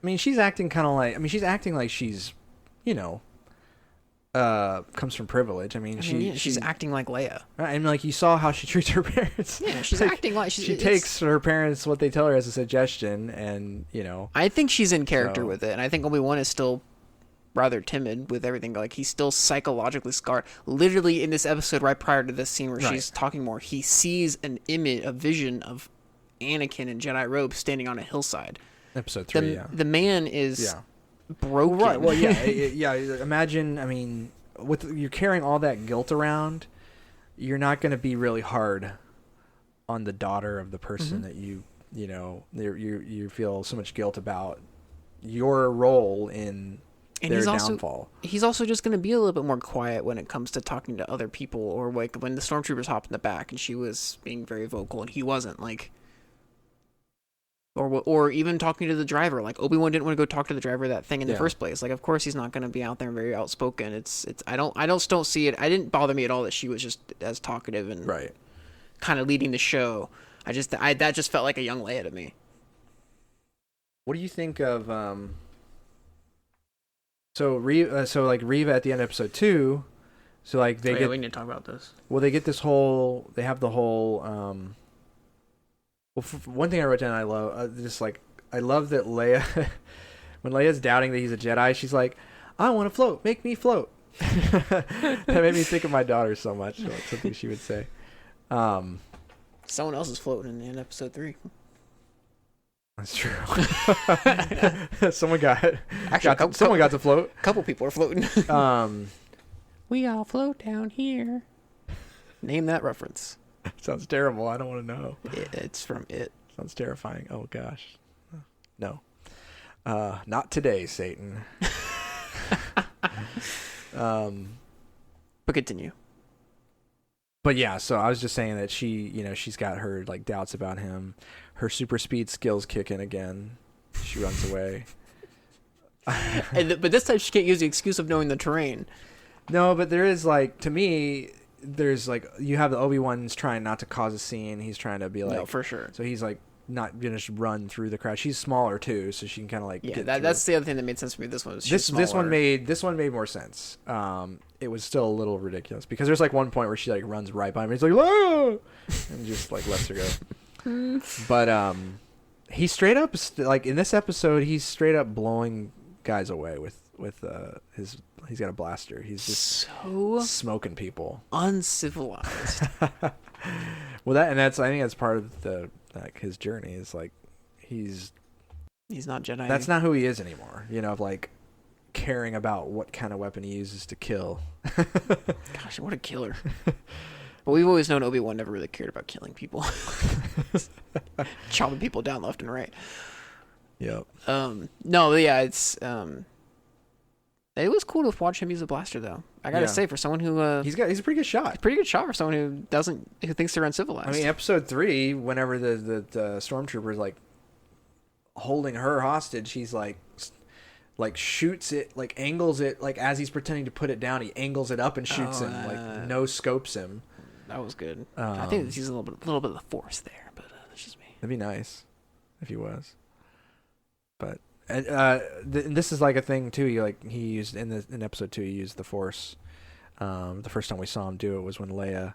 mean, she's acting kind of like. She's acting like she's, comes from privilege. She's acting like Leia. And like you saw how she treats her parents. Yeah, she's like, acting like she takes her parents what they tell her as a suggestion, and I think she's in character with it, and I think Obi-Wan is still rather timid with everything. Like, he's still psychologically scarred. Literally in this episode, right prior to this scene where she's talking more, he sees an image, a vision of Anakin in Jedi robes standing on a hillside. Episode 3. The man is broken. Right. Well, yeah. Imagine. With you're carrying all that guilt around, you're not going to be really hard on the daughter of the person that you feel so much guilt about your role in their downfall. He's also just going to be a little bit more quiet when it comes to talking to other people, or like when the stormtroopers hopped in the back and she was being very vocal and he wasn't, like. Or even talking to the driver. Like, Obi-Wan didn't want to go talk to the driver of that thing in the first place. Like, of course he's not going to be out there very outspoken. I don't see it. I didn't bother me at all that she was just as talkative and kind of leading the show. That just felt like a young Leia to me. What do you think of so Reva at the end of episode 2? So like we need to talk about this. Well, they have the whole one thing I wrote down, I love I love that Leia, when Leia's doubting that he's a Jedi, she's like, "I want to float, make me float." That made me think of my daughter so much. So it's something she would say. Someone else is floating in episode 3. That's true. Someone got to float. A couple people are floating. We all float down here. Name that reference. Sounds terrible. I don't want to know. It's from It. Sounds terrifying. Oh gosh. No. Not today, Satan. But continue. But yeah, so I was just saying that she's got her like doubts about him. Her super speed skills kick in again. She runs away. But this time she can't use the excuse of knowing the terrain. No, but there is like, to me, there's like, you have the Obi-Wan's trying not to cause a scene. He's trying to be like, no, for sure. So he's like not gonna just run through the crowd. She's smaller too, so she can kind of like that's the other thing that made sense for me. This one made more sense. It was still a little ridiculous because there's like one point where she like runs right by him. He's like, "Whoa!" and just like lets her go. But he's straight up like in this episode, he's straight up blowing guys away with his. He's got a blaster. He's just so smoking people. Uncivilized. Well, I think that's part of his journey is like he's not Jedi. That's not who he is anymore. Of like caring about what kind of weapon he uses to kill. Gosh, what a killer. But we've always known Obi-Wan never really cared about killing people. Chopping people down left and right. Yep. No, yeah, it's it was cool to watch him use a blaster though. I gotta say, for someone who he's a pretty good shot. Pretty good shot for someone who thinks they're uncivilized. I mean, episode 3, whenever the stormtrooper's like holding her hostage, he's like shoots it, like angles it, like as he's pretending to put it down, he angles it up and shoots him, like no scopes him. That was good. I think he's a little bit of the force there, but that's just me. That'd be nice if he was. But this is like a thing too. He used in episode 2. He used the force. The first time we saw him do it was when Leia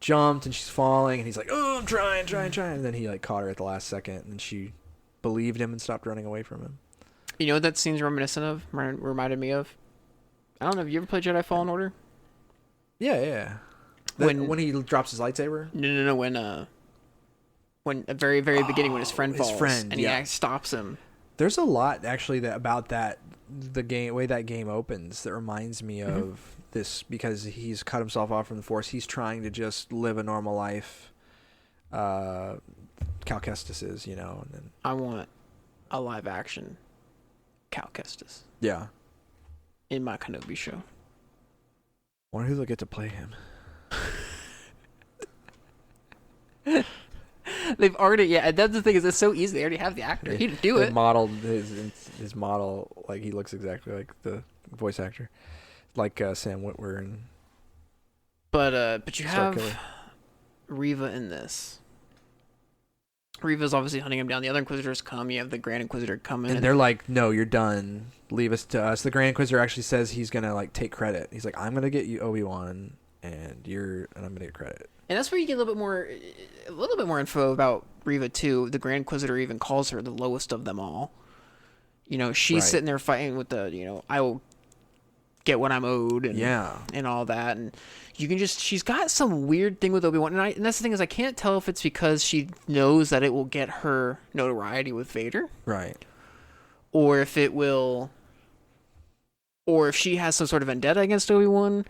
jumped and she's falling, and he's like, "Oh, I'm trying," and then he like caught her at the last second, and she believed him and stopped running away from him. You know what that scene's reminiscent of? Reminded me of? I don't know. Have you ever played Jedi Fallen Order? Yeah. When he drops his lightsaber? No. When at the very, very beginning, when his friend falls, and he stops him. There's a lot actually about the way that game opens that reminds me of this, because he's cut himself off from the Force. He's trying to just live a normal life. Cal Kestis is, and then I want a live action Cal Kestis. Yeah. In my Kenobi show. Wonder who they'll get to play him. They've already, that's the thing, is it's so easy. They already have the actor. He'd do it. Modeled his model, like he looks exactly like the voice actor, like Sam Witwer. But you have Reva in this. Reva's obviously hunting him down. The other Inquisitors come. You have the Grand Inquisitor coming, and they're like, "No, you're done. Leave us to us." The Grand Inquisitor actually says he's gonna like take credit. He's like, "I'm gonna get you Obi-Wan, and I'm gonna get credit." And that's where you get a little bit more info about Reva too. The Grand Inquisitor even calls her the lowest of them all. She's sitting there fighting with I will get what I'm owed, and all that. And you can she's got some weird thing with Obi-Wan, and that's the thing, is I can't tell if it's because she knows that it will get her notoriety with Vader, right? Or if she has some sort of vendetta against Obi-Wan.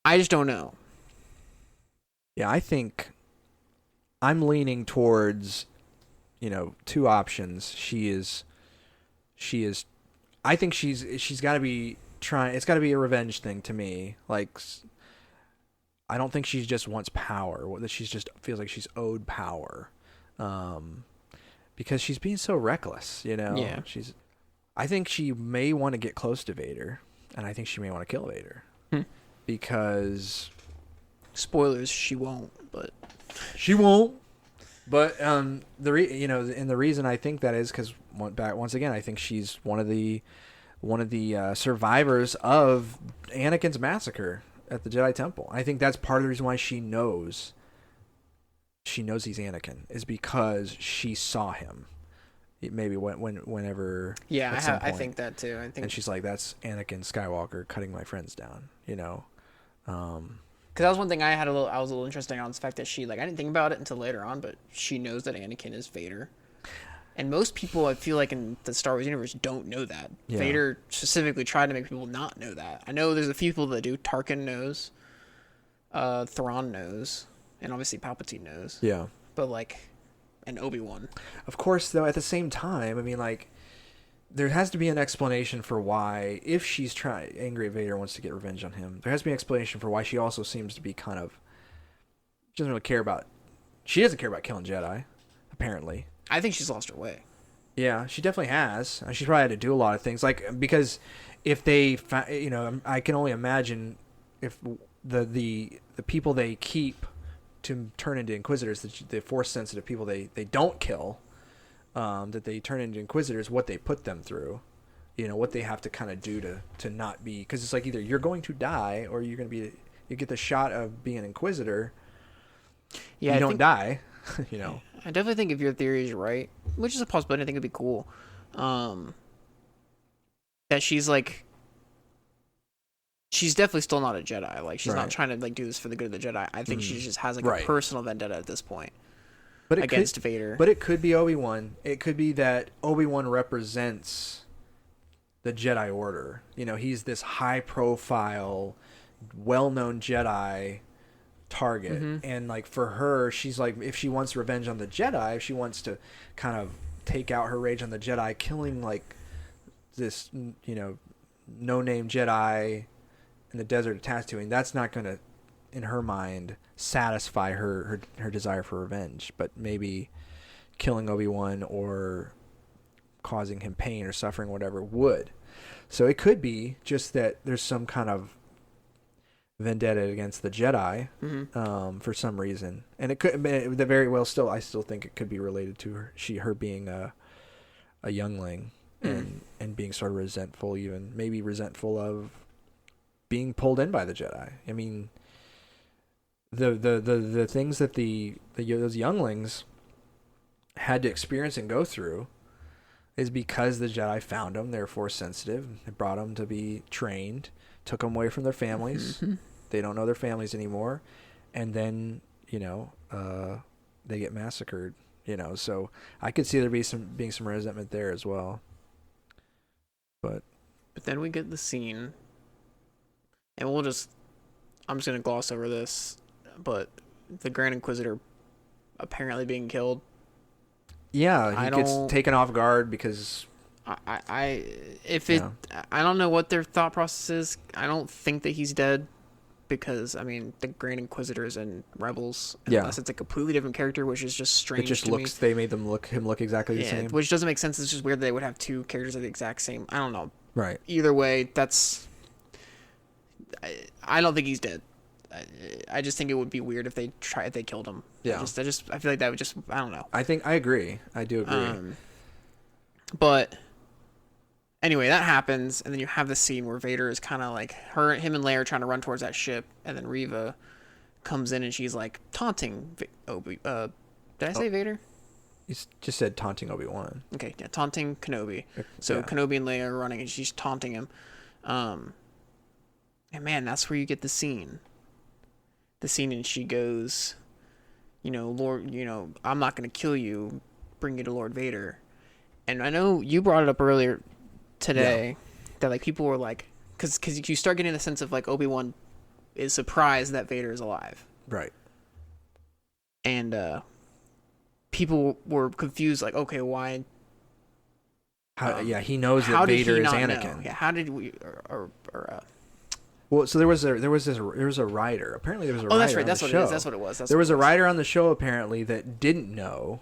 I just don't know. Yeah, I think I'm leaning towards, two options. I think she's got to be trying. It's got to be a revenge thing to me. Like, I don't think she just wants power. That she just feels like she's owed power, because she's being so reckless. Yeah. I think she may want to get close to Vader, and I think she may want to kill Vader, because. Spoilers, she won't, but she won't. But the reason I think that is because once again, I think she's one of the survivors of Anakin's massacre at the Jedi Temple. I think that's part of the reason why she knows he's Anakin, is because she saw him. Maybe whenever. Yeah, I think that too. And she's like, "That's Anakin Skywalker cutting my friends down," Because that was one thing I was a little interested on, the fact that she, I didn't think about it until later on, but she knows that Anakin is Vader. And most people, I feel like, in the Star Wars universe don't know that. Yeah. Vader specifically tried to make people not know that. I know there's a few people that do. Tarkin knows. Thrawn knows. And obviously Palpatine knows. Yeah. But, and Obi-Wan. Of course, though, at the same time, I mean, there has to be an explanation for why, if she's angry at Vader, wants to get revenge on him, there has to be an explanation for why she also seems to be she doesn't care about killing Jedi, apparently. I think she's lost her way. Yeah, she definitely has. She's probably had to do a lot of things, because if they, I can only imagine if the people they keep to turn into Inquisitors, the Force-sensitive people they don't kill, that they turn into Inquisitors, what they put them through, what they have to kind of do to not be, because it's like either you're going to die or you're going to you get the shot of being an Inquisitor. Yeah, you don't die. I definitely think if your theory is right, which is a possibility, I think it'd be cool, that she's she's definitely still not a Jedi. Like, she's not Right. trying to like do this for the good of the Jedi. I think she just has like Right. a personal vendetta at this point But against Vader. But it could be Obi-Wan. It could be that Obi-Wan represents the Jedi Order. You know, he's this high-profile, well-known Jedi target, and like for her, she's like, if she wants revenge on the Jedi, if she wants to kind of take out her rage on the Jedi, killing like this, you know, no-name Jedi in the desert of Tatooine, that's not going to, in her mind, satisfy her desire for revenge. But maybe killing Obi-Wan or causing him pain or suffering, whatever, would. So it could be just that there's some kind of vendetta against the Jedi for some reason, and it could very well still. I still think it could be related to her being a youngling and being sort of resentful, even maybe resentful of being pulled in by the Jedi. I mean, the things that those younglings had to experience and go through is because the Jedi found them. They're force sensitive. They brought them to be trained, took them away from their families. They don't know their families anymore, and then they get massacred. So I could see there being some resentment there as well. But then we get the scene, and I'm just gonna gloss over this, but the Grand Inquisitor apparently being killed. Yeah, he gets taken off guard because I don't know what their thought process is. I don't think that he's dead, because I mean the Grand Inquisitors and Rebels, unless it's a completely different character, which is just strange. It just to looks. me. They made him look exactly the same, which doesn't make sense. It's just weird that they would have two characters of the exact same. I don't know. Right. Either way, I don't think he's dead. I just think it would be weird if they killed him. Yeah. I feel like that would just, I don't know. I agree. I do agree. But anyway, that happens, and then you have the scene where Vader is kind of like him and Leia are trying to run towards that ship, and then Reva comes in and she's like taunting did I say Vader? You just said taunting Obi-Wan. Okay, yeah, taunting Kenobi. So Kenobi and Leia are running, and she's taunting him. And man, that's where you get the scene. And she goes, Lord, I'm not going to kill you. Bring you to Lord Vader. And I know you brought it up earlier today that like people were like, because you start getting the sense of like Obi-Wan is surprised that Vader is alive. Right. And people were confused, like, okay, why? He knows that Vader is Anakin. Know? Yeah, how did we? Well, so there was a writer. Apparently, there was a writer. Oh, that's right. That's what it was. There was a writer on the show apparently that didn't know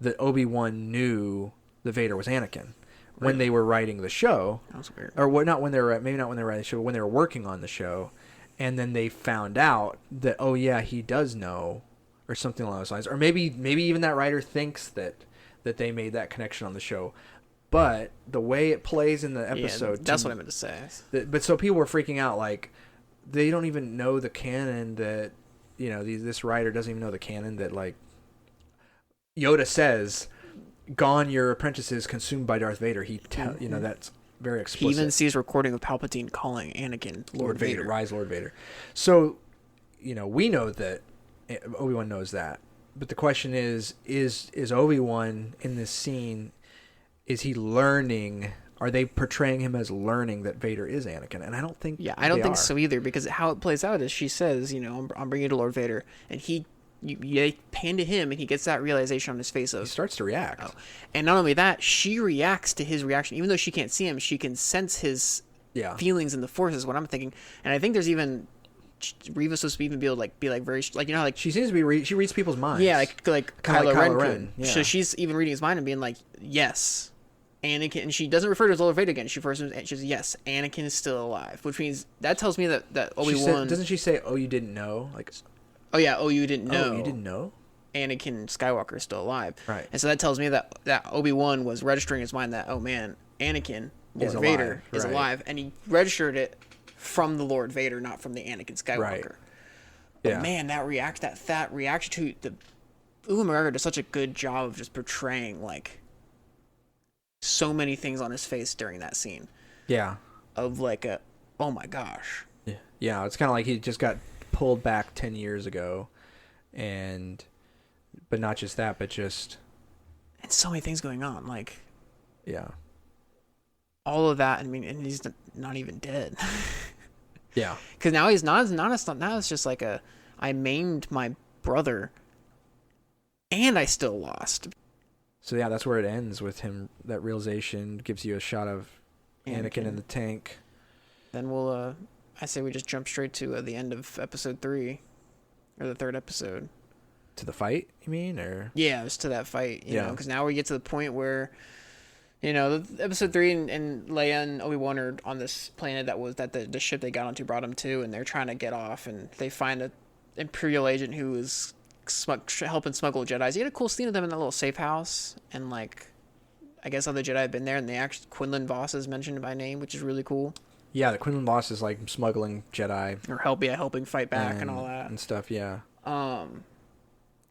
that Obi-Wan knew that Vader was Anakin when they were writing the show. That was weird. Or what? Not when they were maybe not when they were writing the show, but when they were working on the show, and then they found out that he does know, or something along those lines. Or maybe even that writer thinks that they made that connection on the show. But the way it plays in the episode... that's what I meant to say. But so people were freaking out, like, they don't even know the canon that, this writer doesn't even know the canon that, like, Yoda says, "Gone your apprentices consumed by Darth Vader." That's very explicit. He even sees recording of Palpatine calling Anakin Lord Vader. Rise Lord Vader. So, we know that Obi-Wan knows that. But the question is Obi-Wan in this scene... Is he learning? Are they portraying him as learning that Vader is Anakin? And I don't think. Yeah, I don't think so either. Because how it plays out is she says, I'm bringing you to Lord Vader, and they pan to him, and he gets that realization on his face of. He starts to react. Oh. And not only that, she reacts to his reaction, even though she can't see him. She can sense his feelings in the Force. Is what I'm thinking. And I think there's even. Reva's supposed to even be able to be very how like she seems to be she reads people's minds. Yeah, like Kylo Ren. Yeah. So she's even reading his mind and being like, yes. Anakin, and she doesn't refer to his Lord Vader again. She refers to him. She says, "Yes, Anakin is still alive," which means that tells me that Obi-Wan. Doesn't she say, "Oh, you didn't know"? Like, oh yeah, oh you didn't know. Oh, you didn't know. Anakin Skywalker is still alive. Right. And so that tells me that Obi-Wan was registering his mind that, oh man, Anakin Lord Vader is alive, and he registered it from the Lord Vader, not from the Anakin Skywalker. Right. But man, that reaction to the Ewan McGregor does such a good job of just portraying like. So many things on his face during that scene. Yeah. Of like oh my gosh. Yeah, it's kind of like he just got pulled back 10 years ago, but not just that, but just And so many things going on, like yeah, all of that. I mean, and he's not even dead. yeah, Because now he's not. Now it's just like I maimed my brother, and I still lost. so yeah, that's where it ends with him. That realization gives you a shot of Anakin in the tank. Then I say we just jump straight to the end of episode 3, or the 3rd episode. To the fight, you mean, or Yeah, it was to that fight, you know, because now we get to the point where, episode 3 and Leia and Obi-Wan are on this planet that the ship they got onto brought them to, and they're trying to get off, and they find an Imperial agent who is helping smuggle Jedis. You had a cool scene of them in that little safe house, and like, I guess other Jedi have been there, and they actually Quinlan Voss is mentioned by name, which is really cool. yeah, the Quinlan Voss is like smuggling Jedi Or helping fight back and all that and stuff. Yeah,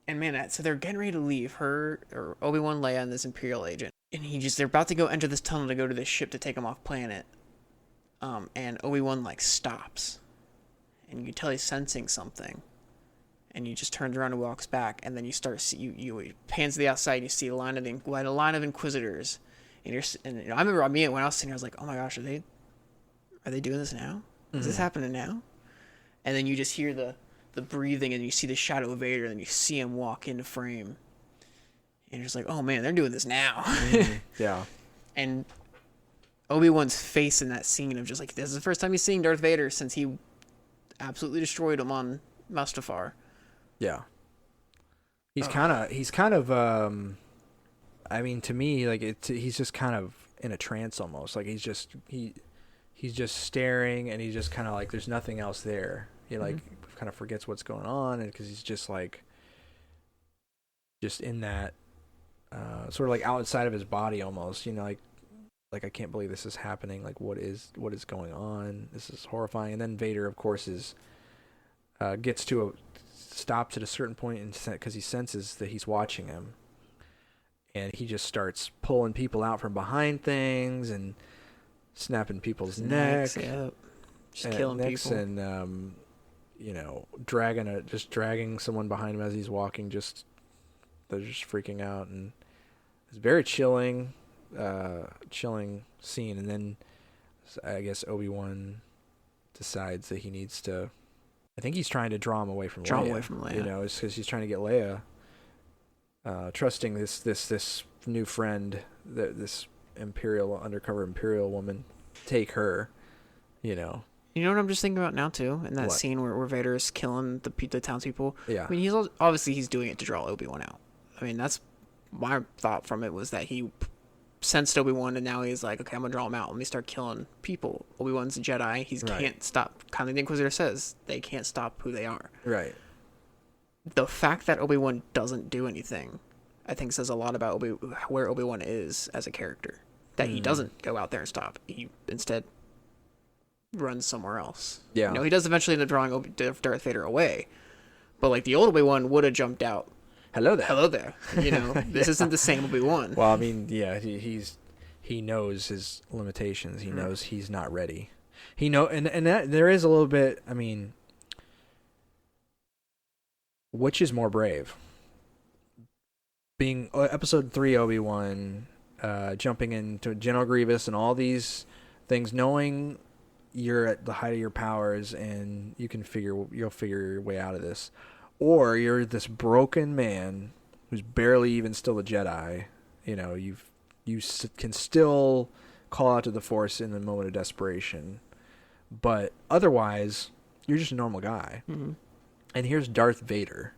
and man, so they're getting ready to leave her or Obi-Wan, Leia, and this Imperial agent, and they're about to go enter this tunnel to go to this ship to take them off planet. And Obi-Wan like stops, and you can tell he's sensing something, and he just turns around and walks back, and then you start you pans to the outside, and you see a line of Inquisitors, and I remember when I was sitting here, I was like, oh my gosh, are they doing this now? Is this happening now? And then you just hear the breathing, and you see the shadow of Vader, and then you see him walk into frame, and you're just like, oh man, they're doing this now. yeah. And Obi-Wan's face in that scene of just like, this is the first time he's seeing Darth Vader since he absolutely destroyed him on Mustafar. Yeah. He's kind of I mean, to me, like he's just kind of in a trance almost. Like he's just staring, and he's just kind of like there's nothing else there. He like kind of forgets what's going on, and because he's just like in that sort of like outside of his body almost, like I can't believe this is happening. Like what is going on? This is horrifying. And then Vader, of course, gets to a stops at a certain point because he senses that he's watching him, and he just starts pulling people out from behind things and snapping people's necks, just killing people, and dragging someone behind him as he's walking. They're just freaking out, and it's very chilling scene. And then I guess Obi-Wan decides that he needs to. I think he's trying to draw him away from Leia. It's because he's trying to get Leia, trusting this new friend, this undercover Imperial woman, take her. You know what I'm just thinking about now too, in that scene where Vader is killing the townspeople. Yeah. I mean, he's doing it to draw Obi-Wan out. I mean, that's my thought from it, was that he sensed Obi-Wan, and now he's like, okay, I'm gonna draw him out. Let me start killing people. Obi-Wan's a Jedi. He can't stop. Kind of like the Inquisitor says, they can't stop who they are. Right. The fact that Obi-Wan doesn't do anything, I think, says a lot about where Obi-Wan is as a character. That he doesn't go out there and stop. He instead runs somewhere else. Yeah. He does eventually end up drawing Darth Vader away, but like the old Obi-Wan would have jumped out. Hello there. This isn't the same Obi-Wan. Well, I mean, yeah, he knows his limitations. He knows he's not ready. And that there is a little bit. I mean, which is more brave? Being Episode 3 Obi-Wan, jumping into General Grievous and all these things, knowing you're at the height of your powers and you'll figure your way out of this. Or you're this broken man who's barely even still a Jedi. You can still call out to the Force in the moment of desperation, but otherwise you're just a normal guy. Mm-hmm. And here's Darth Vader,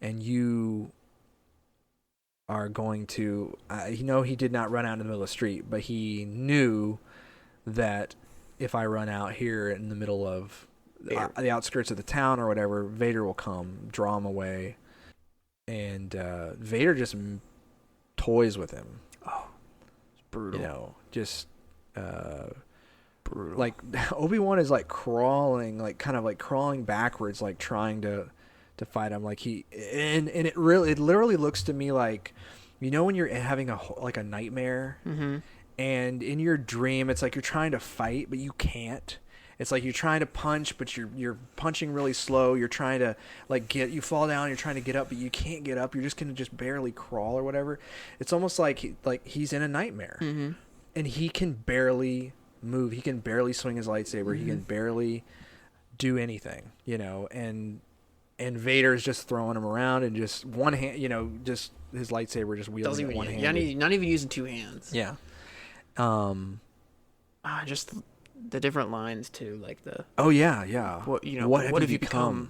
and you are going to. He did not run out in the middle of the street, but he knew that if I run out here in the middle of the outskirts of the town or whatever, Vader will come, draw him away, and Vader just toys with him. Oh, it's brutal. Brutal. Like Obi-Wan is like crawling, like kind of like crawling backwards, like trying to fight him. Like it literally looks to me like, when you're having a nightmare, and in your dream it's like you're trying to fight but you can't. It's like you're trying to punch, but you're punching really slow. You're trying to you fall down. You're trying to get up, but you can't get up. You're just gonna just barely crawl or whatever. It's almost like he's in a nightmare, and he can barely move. He can barely swing his lightsaber. He can barely do anything, and Vader's just throwing him around and just one hand, just his lightsaber just wielding it one hand. Not even using two hands. Yeah. Just the different lines too, like the. Oh yeah. What have you become?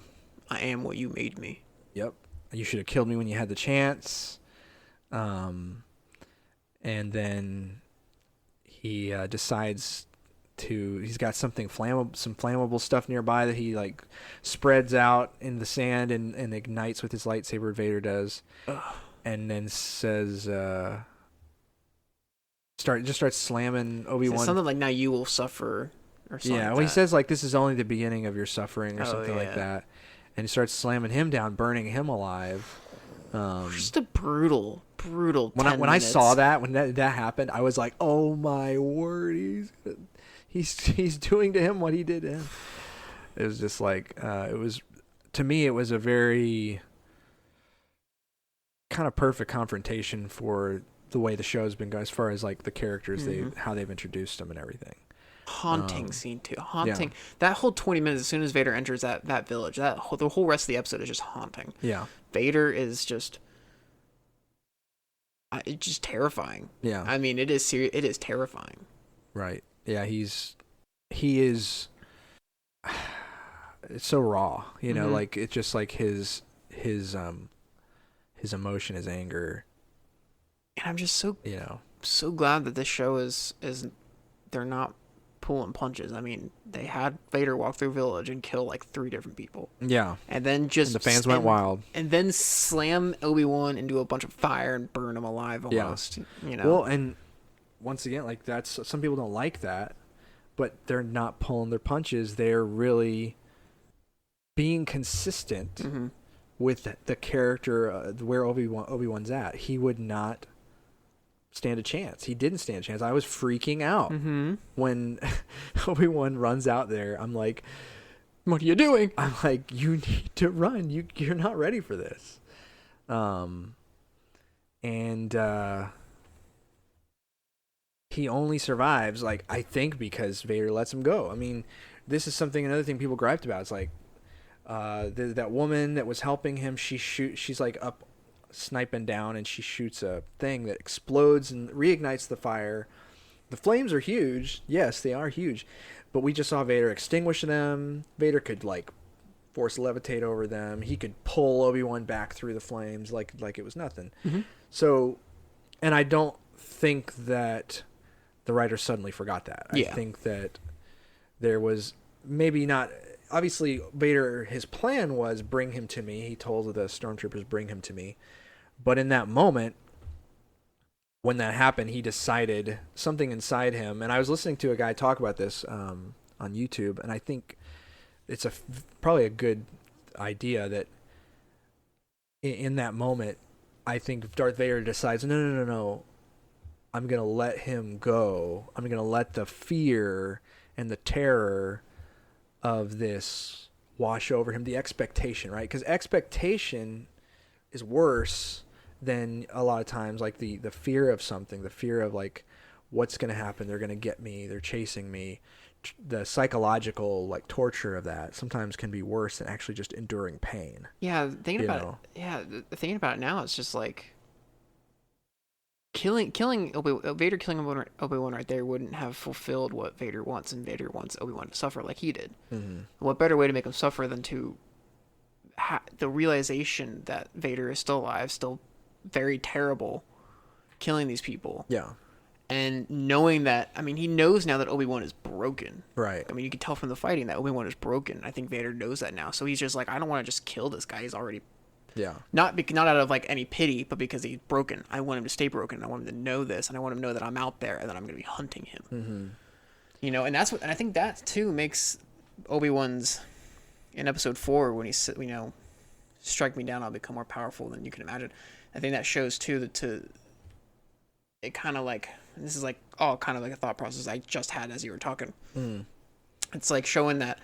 I am what you made me. Yep. You should have killed me when you had the chance. And then he decides he's got some flammable stuff nearby that he spreads out in the sand and ignites with his lightsaber. Vader does. Ugh. And then says starts slamming Obi-Wan. Something like, now you will suffer or something. Yeah, he says this is only the beginning of your suffering or something like that. And he starts slamming him down, burning him alive. Just a brutal when I saw that, when that happened, I was like, oh my word, he's doing to him what he did to him. It was just to me it was a very kind of perfect confrontation for the way the show's been going, as far as the characters, how they've introduced them and everything. Haunting scene too. Haunting. Yeah. That whole 20 minutes as soon as Vader enters that village, the whole rest of the episode is just haunting. Yeah. Vader is just it's just terrifying. Yeah. I mean, it is terrifying. Right. Yeah, he is it's so raw, it's just his emotion, his anger. And I'm just so so glad that this show is they're not pulling punches. I mean, they had Vader walk through village and kill 3 different people. Yeah. And then the fans went wild. And then slam Obi-Wan into a bunch of fire and burn him alive almost. Yeah. Well, and once again, that's, some people don't like that, but they're not pulling their punches. They're really being consistent with the character, where Obi-Wan's at. He would not stand a chance. He didn't stand a chance. I was freaking out when Obi-Wan runs out there. I'm like, what are you doing? I'm like, you need to run. You're not ready for this. He only survives, I think, because Vader lets him go. I mean, this is another thing people griped about. It's that woman that was helping him, she's up sniping down, and she shoots a thing that explodes and reignites the fire. The flames are huge. Yes, they are huge. But we just saw Vader extinguish them. Vader could force levitate over them. He could pull Obi-Wan back through the flames like it was nothing. So, and I don't think that the writer suddenly forgot that. I think that there was maybe not. Obviously, Vader, his plan was bring him to me. He told the stormtroopers, bring him to me. But in that moment, when that happened, he decided something inside him. And I was listening to a guy talk about this on YouTube, and I think it's probably a good idea that in that moment, I think Darth Vader decides, no. I'm going to let him go. I'm going to let the fear and the terror of this wash over him, the expectation, right? Because expectation is worse than a lot of times the fear of something, the fear of what's going to happen. They're going to get me. They're chasing me. The psychological torture of that sometimes can be worse than actually just enduring pain. Yeah, thinking about it now, it's just killing Vader killing Obi-Wan right there wouldn't have fulfilled what Vader wants, and Vader wants Obi-Wan to suffer like he did. What better way to make him suffer than to the realization that Vader is still alive, still very terrible, killing these people. Yeah. And knowing that, I mean, he knows now that Obi-Wan is broken. Right. I mean, you can tell from the fighting that Obi-Wan is broken. I think Vader knows that now. So he's just I don't want to just kill this guy. He's already... Yeah. Not out of any pity, but because he's broken. I want him to stay broken. I want him to know this, and I want him to know that I'm out there and that I'm going to be hunting him. And that's what, and I think that too makes Obi-Wan's in episode 4 when he strike me down, I'll become more powerful than you can imagine. I think that shows too that it kind of this is all kind of a thought process I just had as you were talking. It's like showing that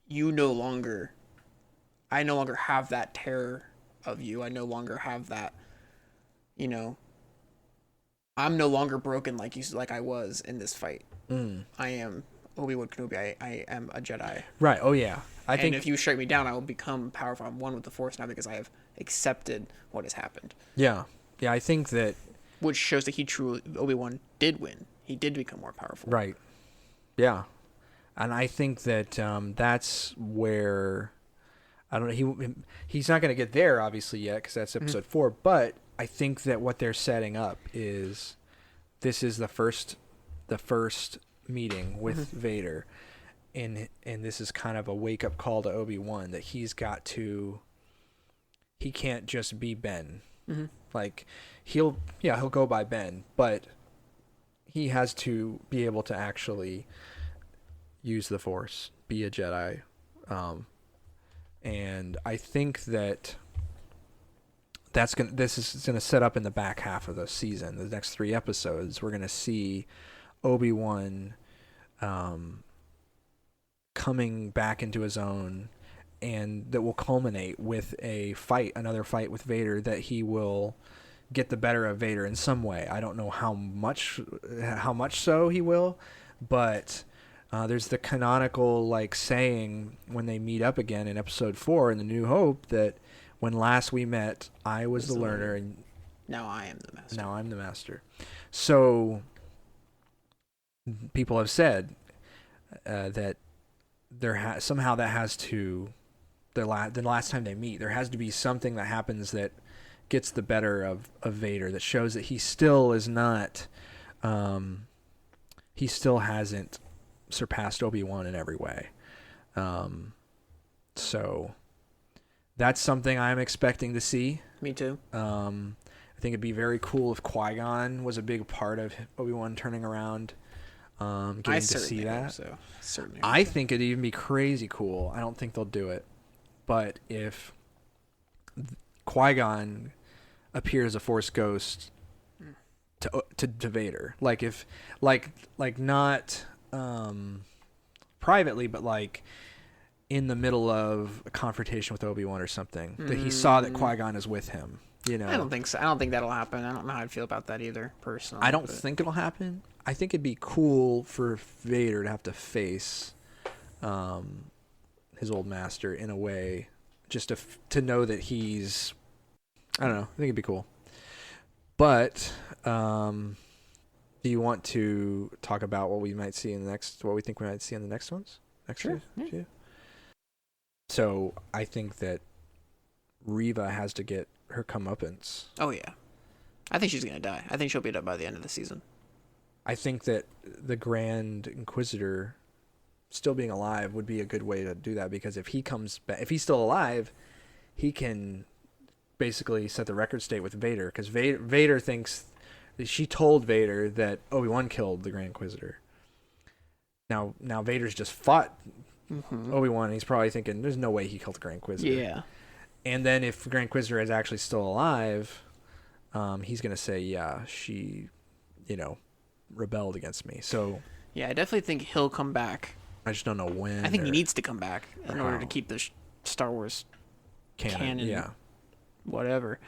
you no longer, I no longer have that terror of you. I no longer have that, you know, I'm no longer broken like I was in this fight. I am Obi-Wan Kenobi. I am a Jedi. Right. Oh yeah. And if you strike me down, I will become powerful. I'm one with the Force now because I have accepted what has happened. Yeah. Yeah. I think that. Which shows that Obi-Wan did win. He did become more powerful. Right. Yeah. And I think that that's where, I don't know, he's not going to get there obviously yet because that's episode 4. But I think that what they're setting up is this is the first meeting with Vader, and this is kind of a wake up call to Obi-Wan that he can't just be Ben. Like he'll go by Ben, but he has to be able to actually use the Force, be a Jedi. And I think that this is gonna set up in the back half of the season. The next 3 episodes, we're gonna see Obi-Wan coming back into his own, and that will culminate with another fight with Vader, that he will get the better of Vader in some way. I don't know how much so he will, but there's the canonical saying when they meet up again in episode 4 in The New Hope that when last we met, I was the learner, and now I am the master. Now I'm the master. So people have said that somehow that has to the last time they meet, there has to be something that happens that gets the better of Vader, that shows that he still is not, he still hasn't surpassed Obi-Wan in every way. So that's something I'm expecting to see. Me too. I think it'd be very cool if Qui-Gon was a big part of Obi-Wan turning around. Getting to see that. So. Certainly. I think it'd even be crazy cool. I don't think they'll do it, but if Qui-Gon appeared as a Force ghost to Vader, not privately, but in the middle of a confrontation with Obi-Wan or something, that he saw that Qui-Gon is with him. I don't think so. I don't think that'll happen. I don't know how I'd feel about that either, personally. I don't think it'll happen. I think it'd be cool for Vader to have to face his old master in a way, just to know that he's, I don't know. I think it'd be cool. But do you want to talk about what we might see what we think we might see in the next ones? Sure. Yeah. So I think that Reva has to get her comeuppance. Oh yeah, I think she's gonna die. I think she'll be dead by the end of the season. I think that the Grand Inquisitor still being alive would be a good way to do that, because if he comes back, if he's still alive, he can basically set the record straight with Vader, because Vader thinks she told Vader that Obi-Wan killed the Grand Inquisitor. Now Vader's just fought Obi-Wan, and he's probably thinking there's no way he killed the Grand Inquisitor. Yeah. And then if the Grand Inquisitor is actually still alive, he's gonna say, yeah, she, rebelled against me. So yeah, I definitely think he'll come back. I just don't know when. I think he needs to come back in order to keep the Star Wars canon, yeah, whatever.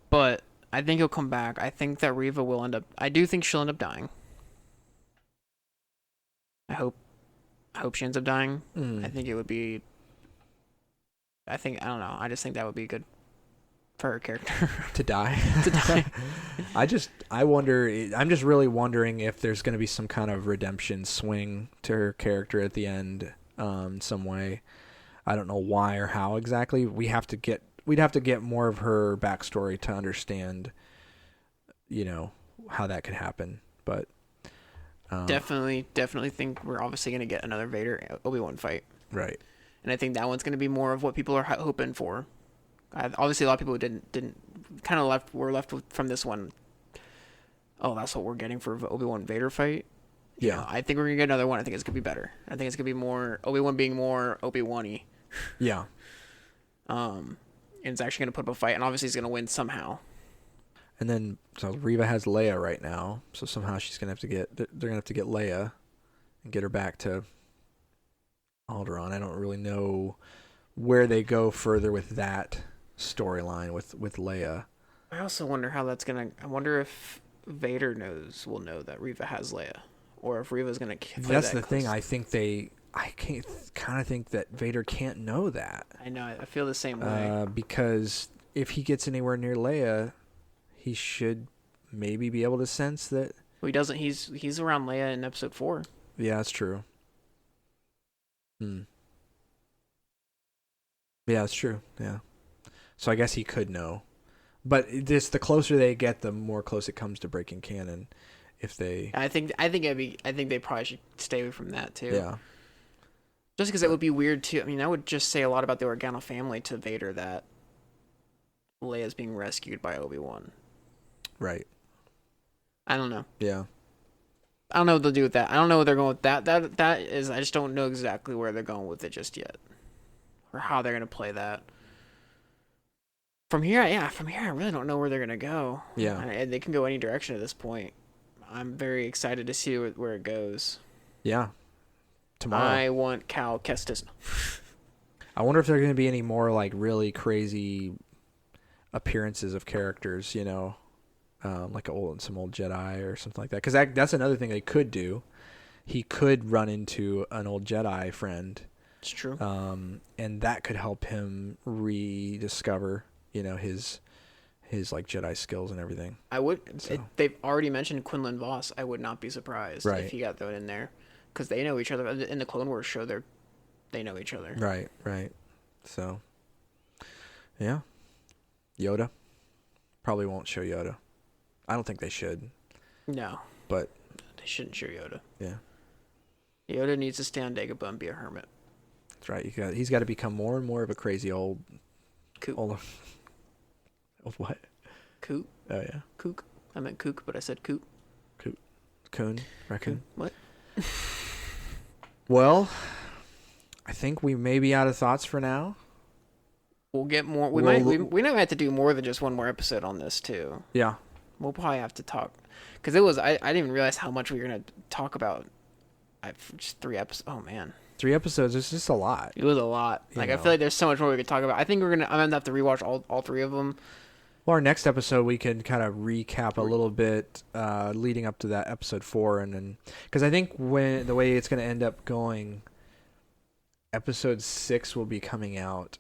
But I think he'll come back. I think that Reva will end up. I do think she'll end up dying. I hope she ends up dying. I think it would be. I don't know. I just think that would be good for her character to die. To die. I wonder. I'm just really wondering if there's going to be some kind of redemption swing to her character at the end, in some way. I don't know why or how exactly. We'd have to get more of her backstory to understand, how that could happen. But definitely think we're obviously going to get another Vader Obi-Wan fight. Right. And I think that one's going to be more of what people are hoping for. Obviously, a lot of people didn't kind of were left from this one. Oh, that's what we're getting for Obi-Wan Vader fight. Yeah, I think we're gonna get another one. I think it's gonna be better. I think it's gonna be more Obi-Wan being more Obi-Wan-y. Yeah. And it's actually gonna put up a fight, and obviously he's gonna win somehow. And then so Reva has Leia right now, so somehow they're gonna have to get Leia and get her back to Alderaan. I don't really know where they go further with that storyline with Leia. I also wonder how that's gonna. I wonder if Vader will know that Reva has Leia, or if Reva's gonna play That's that the thing. close. I kind of think that Vader can't know that. I know. I feel the same way. Because if he gets anywhere near Leia, he should maybe be able to sense that. Well, he doesn't. He's around Leia in Episode 4. Yeah, that's true. Yeah, that's true. Yeah. So I guess he could know. But just the closer they get, the more close it comes to breaking canon. If they, I think they probably should stay away from that too. yeah, Just because it would be weird too. I mean, that would just say a lot about the Organa family to Vader that Leia's being rescued by Obi-Wan. right, I don't know. yeah, I don't know what they'll do with that. I don't know what they're going with that. That is, I just don't know exactly where they're going with it just yet, or how they're gonna play that. From here, I really don't know where they're gonna go. yeah, And they can go any direction at this point. I'm very excited to see where it goes. yeah. Tomorrow, I want Cal Kestis. I wonder if there are going to be any more like really crazy appearances of characters. Like some old Jedi or something like that. Because that's another thing they could do. He could run into an old Jedi friend. It's true. And that could help him rediscover, his like Jedi skills and everything. They've already mentioned Quinlan Voss. I would not be surprised if he got thrown in there, because they know each other. In the Clone Wars show, they know each other. Right. So, yeah. Yoda. Probably won't show Yoda. I don't think they should. No. But they shouldn't show Yoda. Yeah. Yoda needs to stay on Dagobah and be a hermit. That's right. He's got to become more and more of a crazy old... Kook. Old what? Kook. Oh, yeah. Kook. I meant kook, but I said kook. Coon. Raccoon. What? Well, I think we may be out of thoughts for now. We'll get more. We might have to do more than just one more episode on this too. Yeah. We'll probably have to talk, because it was I didn't even realize how much we were gonna talk about. Just 3 episodes. Oh man. 3 episodes is just a lot. It was a lot. I feel like there's so much more we could talk about. I think I'm gonna have to rewatch all 3 of them. Well, our next episode we can kind of recap a little bit leading up to that episode 4, and then because I think the way it's going to end up going, episode 6 will be coming out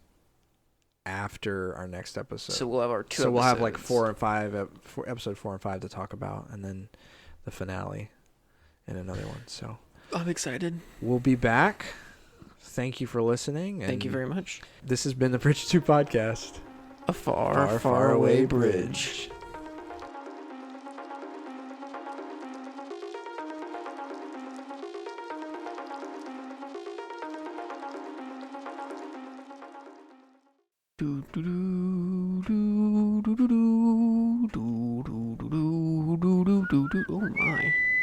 after our next episode. So we'll have our 2 So we'll have episodes. like 4 and 5, episode 4 and 5 to talk about, and then the finale and another one. So I'm excited. We'll be back. Thank you for listening. And thank you very much. This has been the Bridge 2 podcast. A far, far away bridge. Oh my.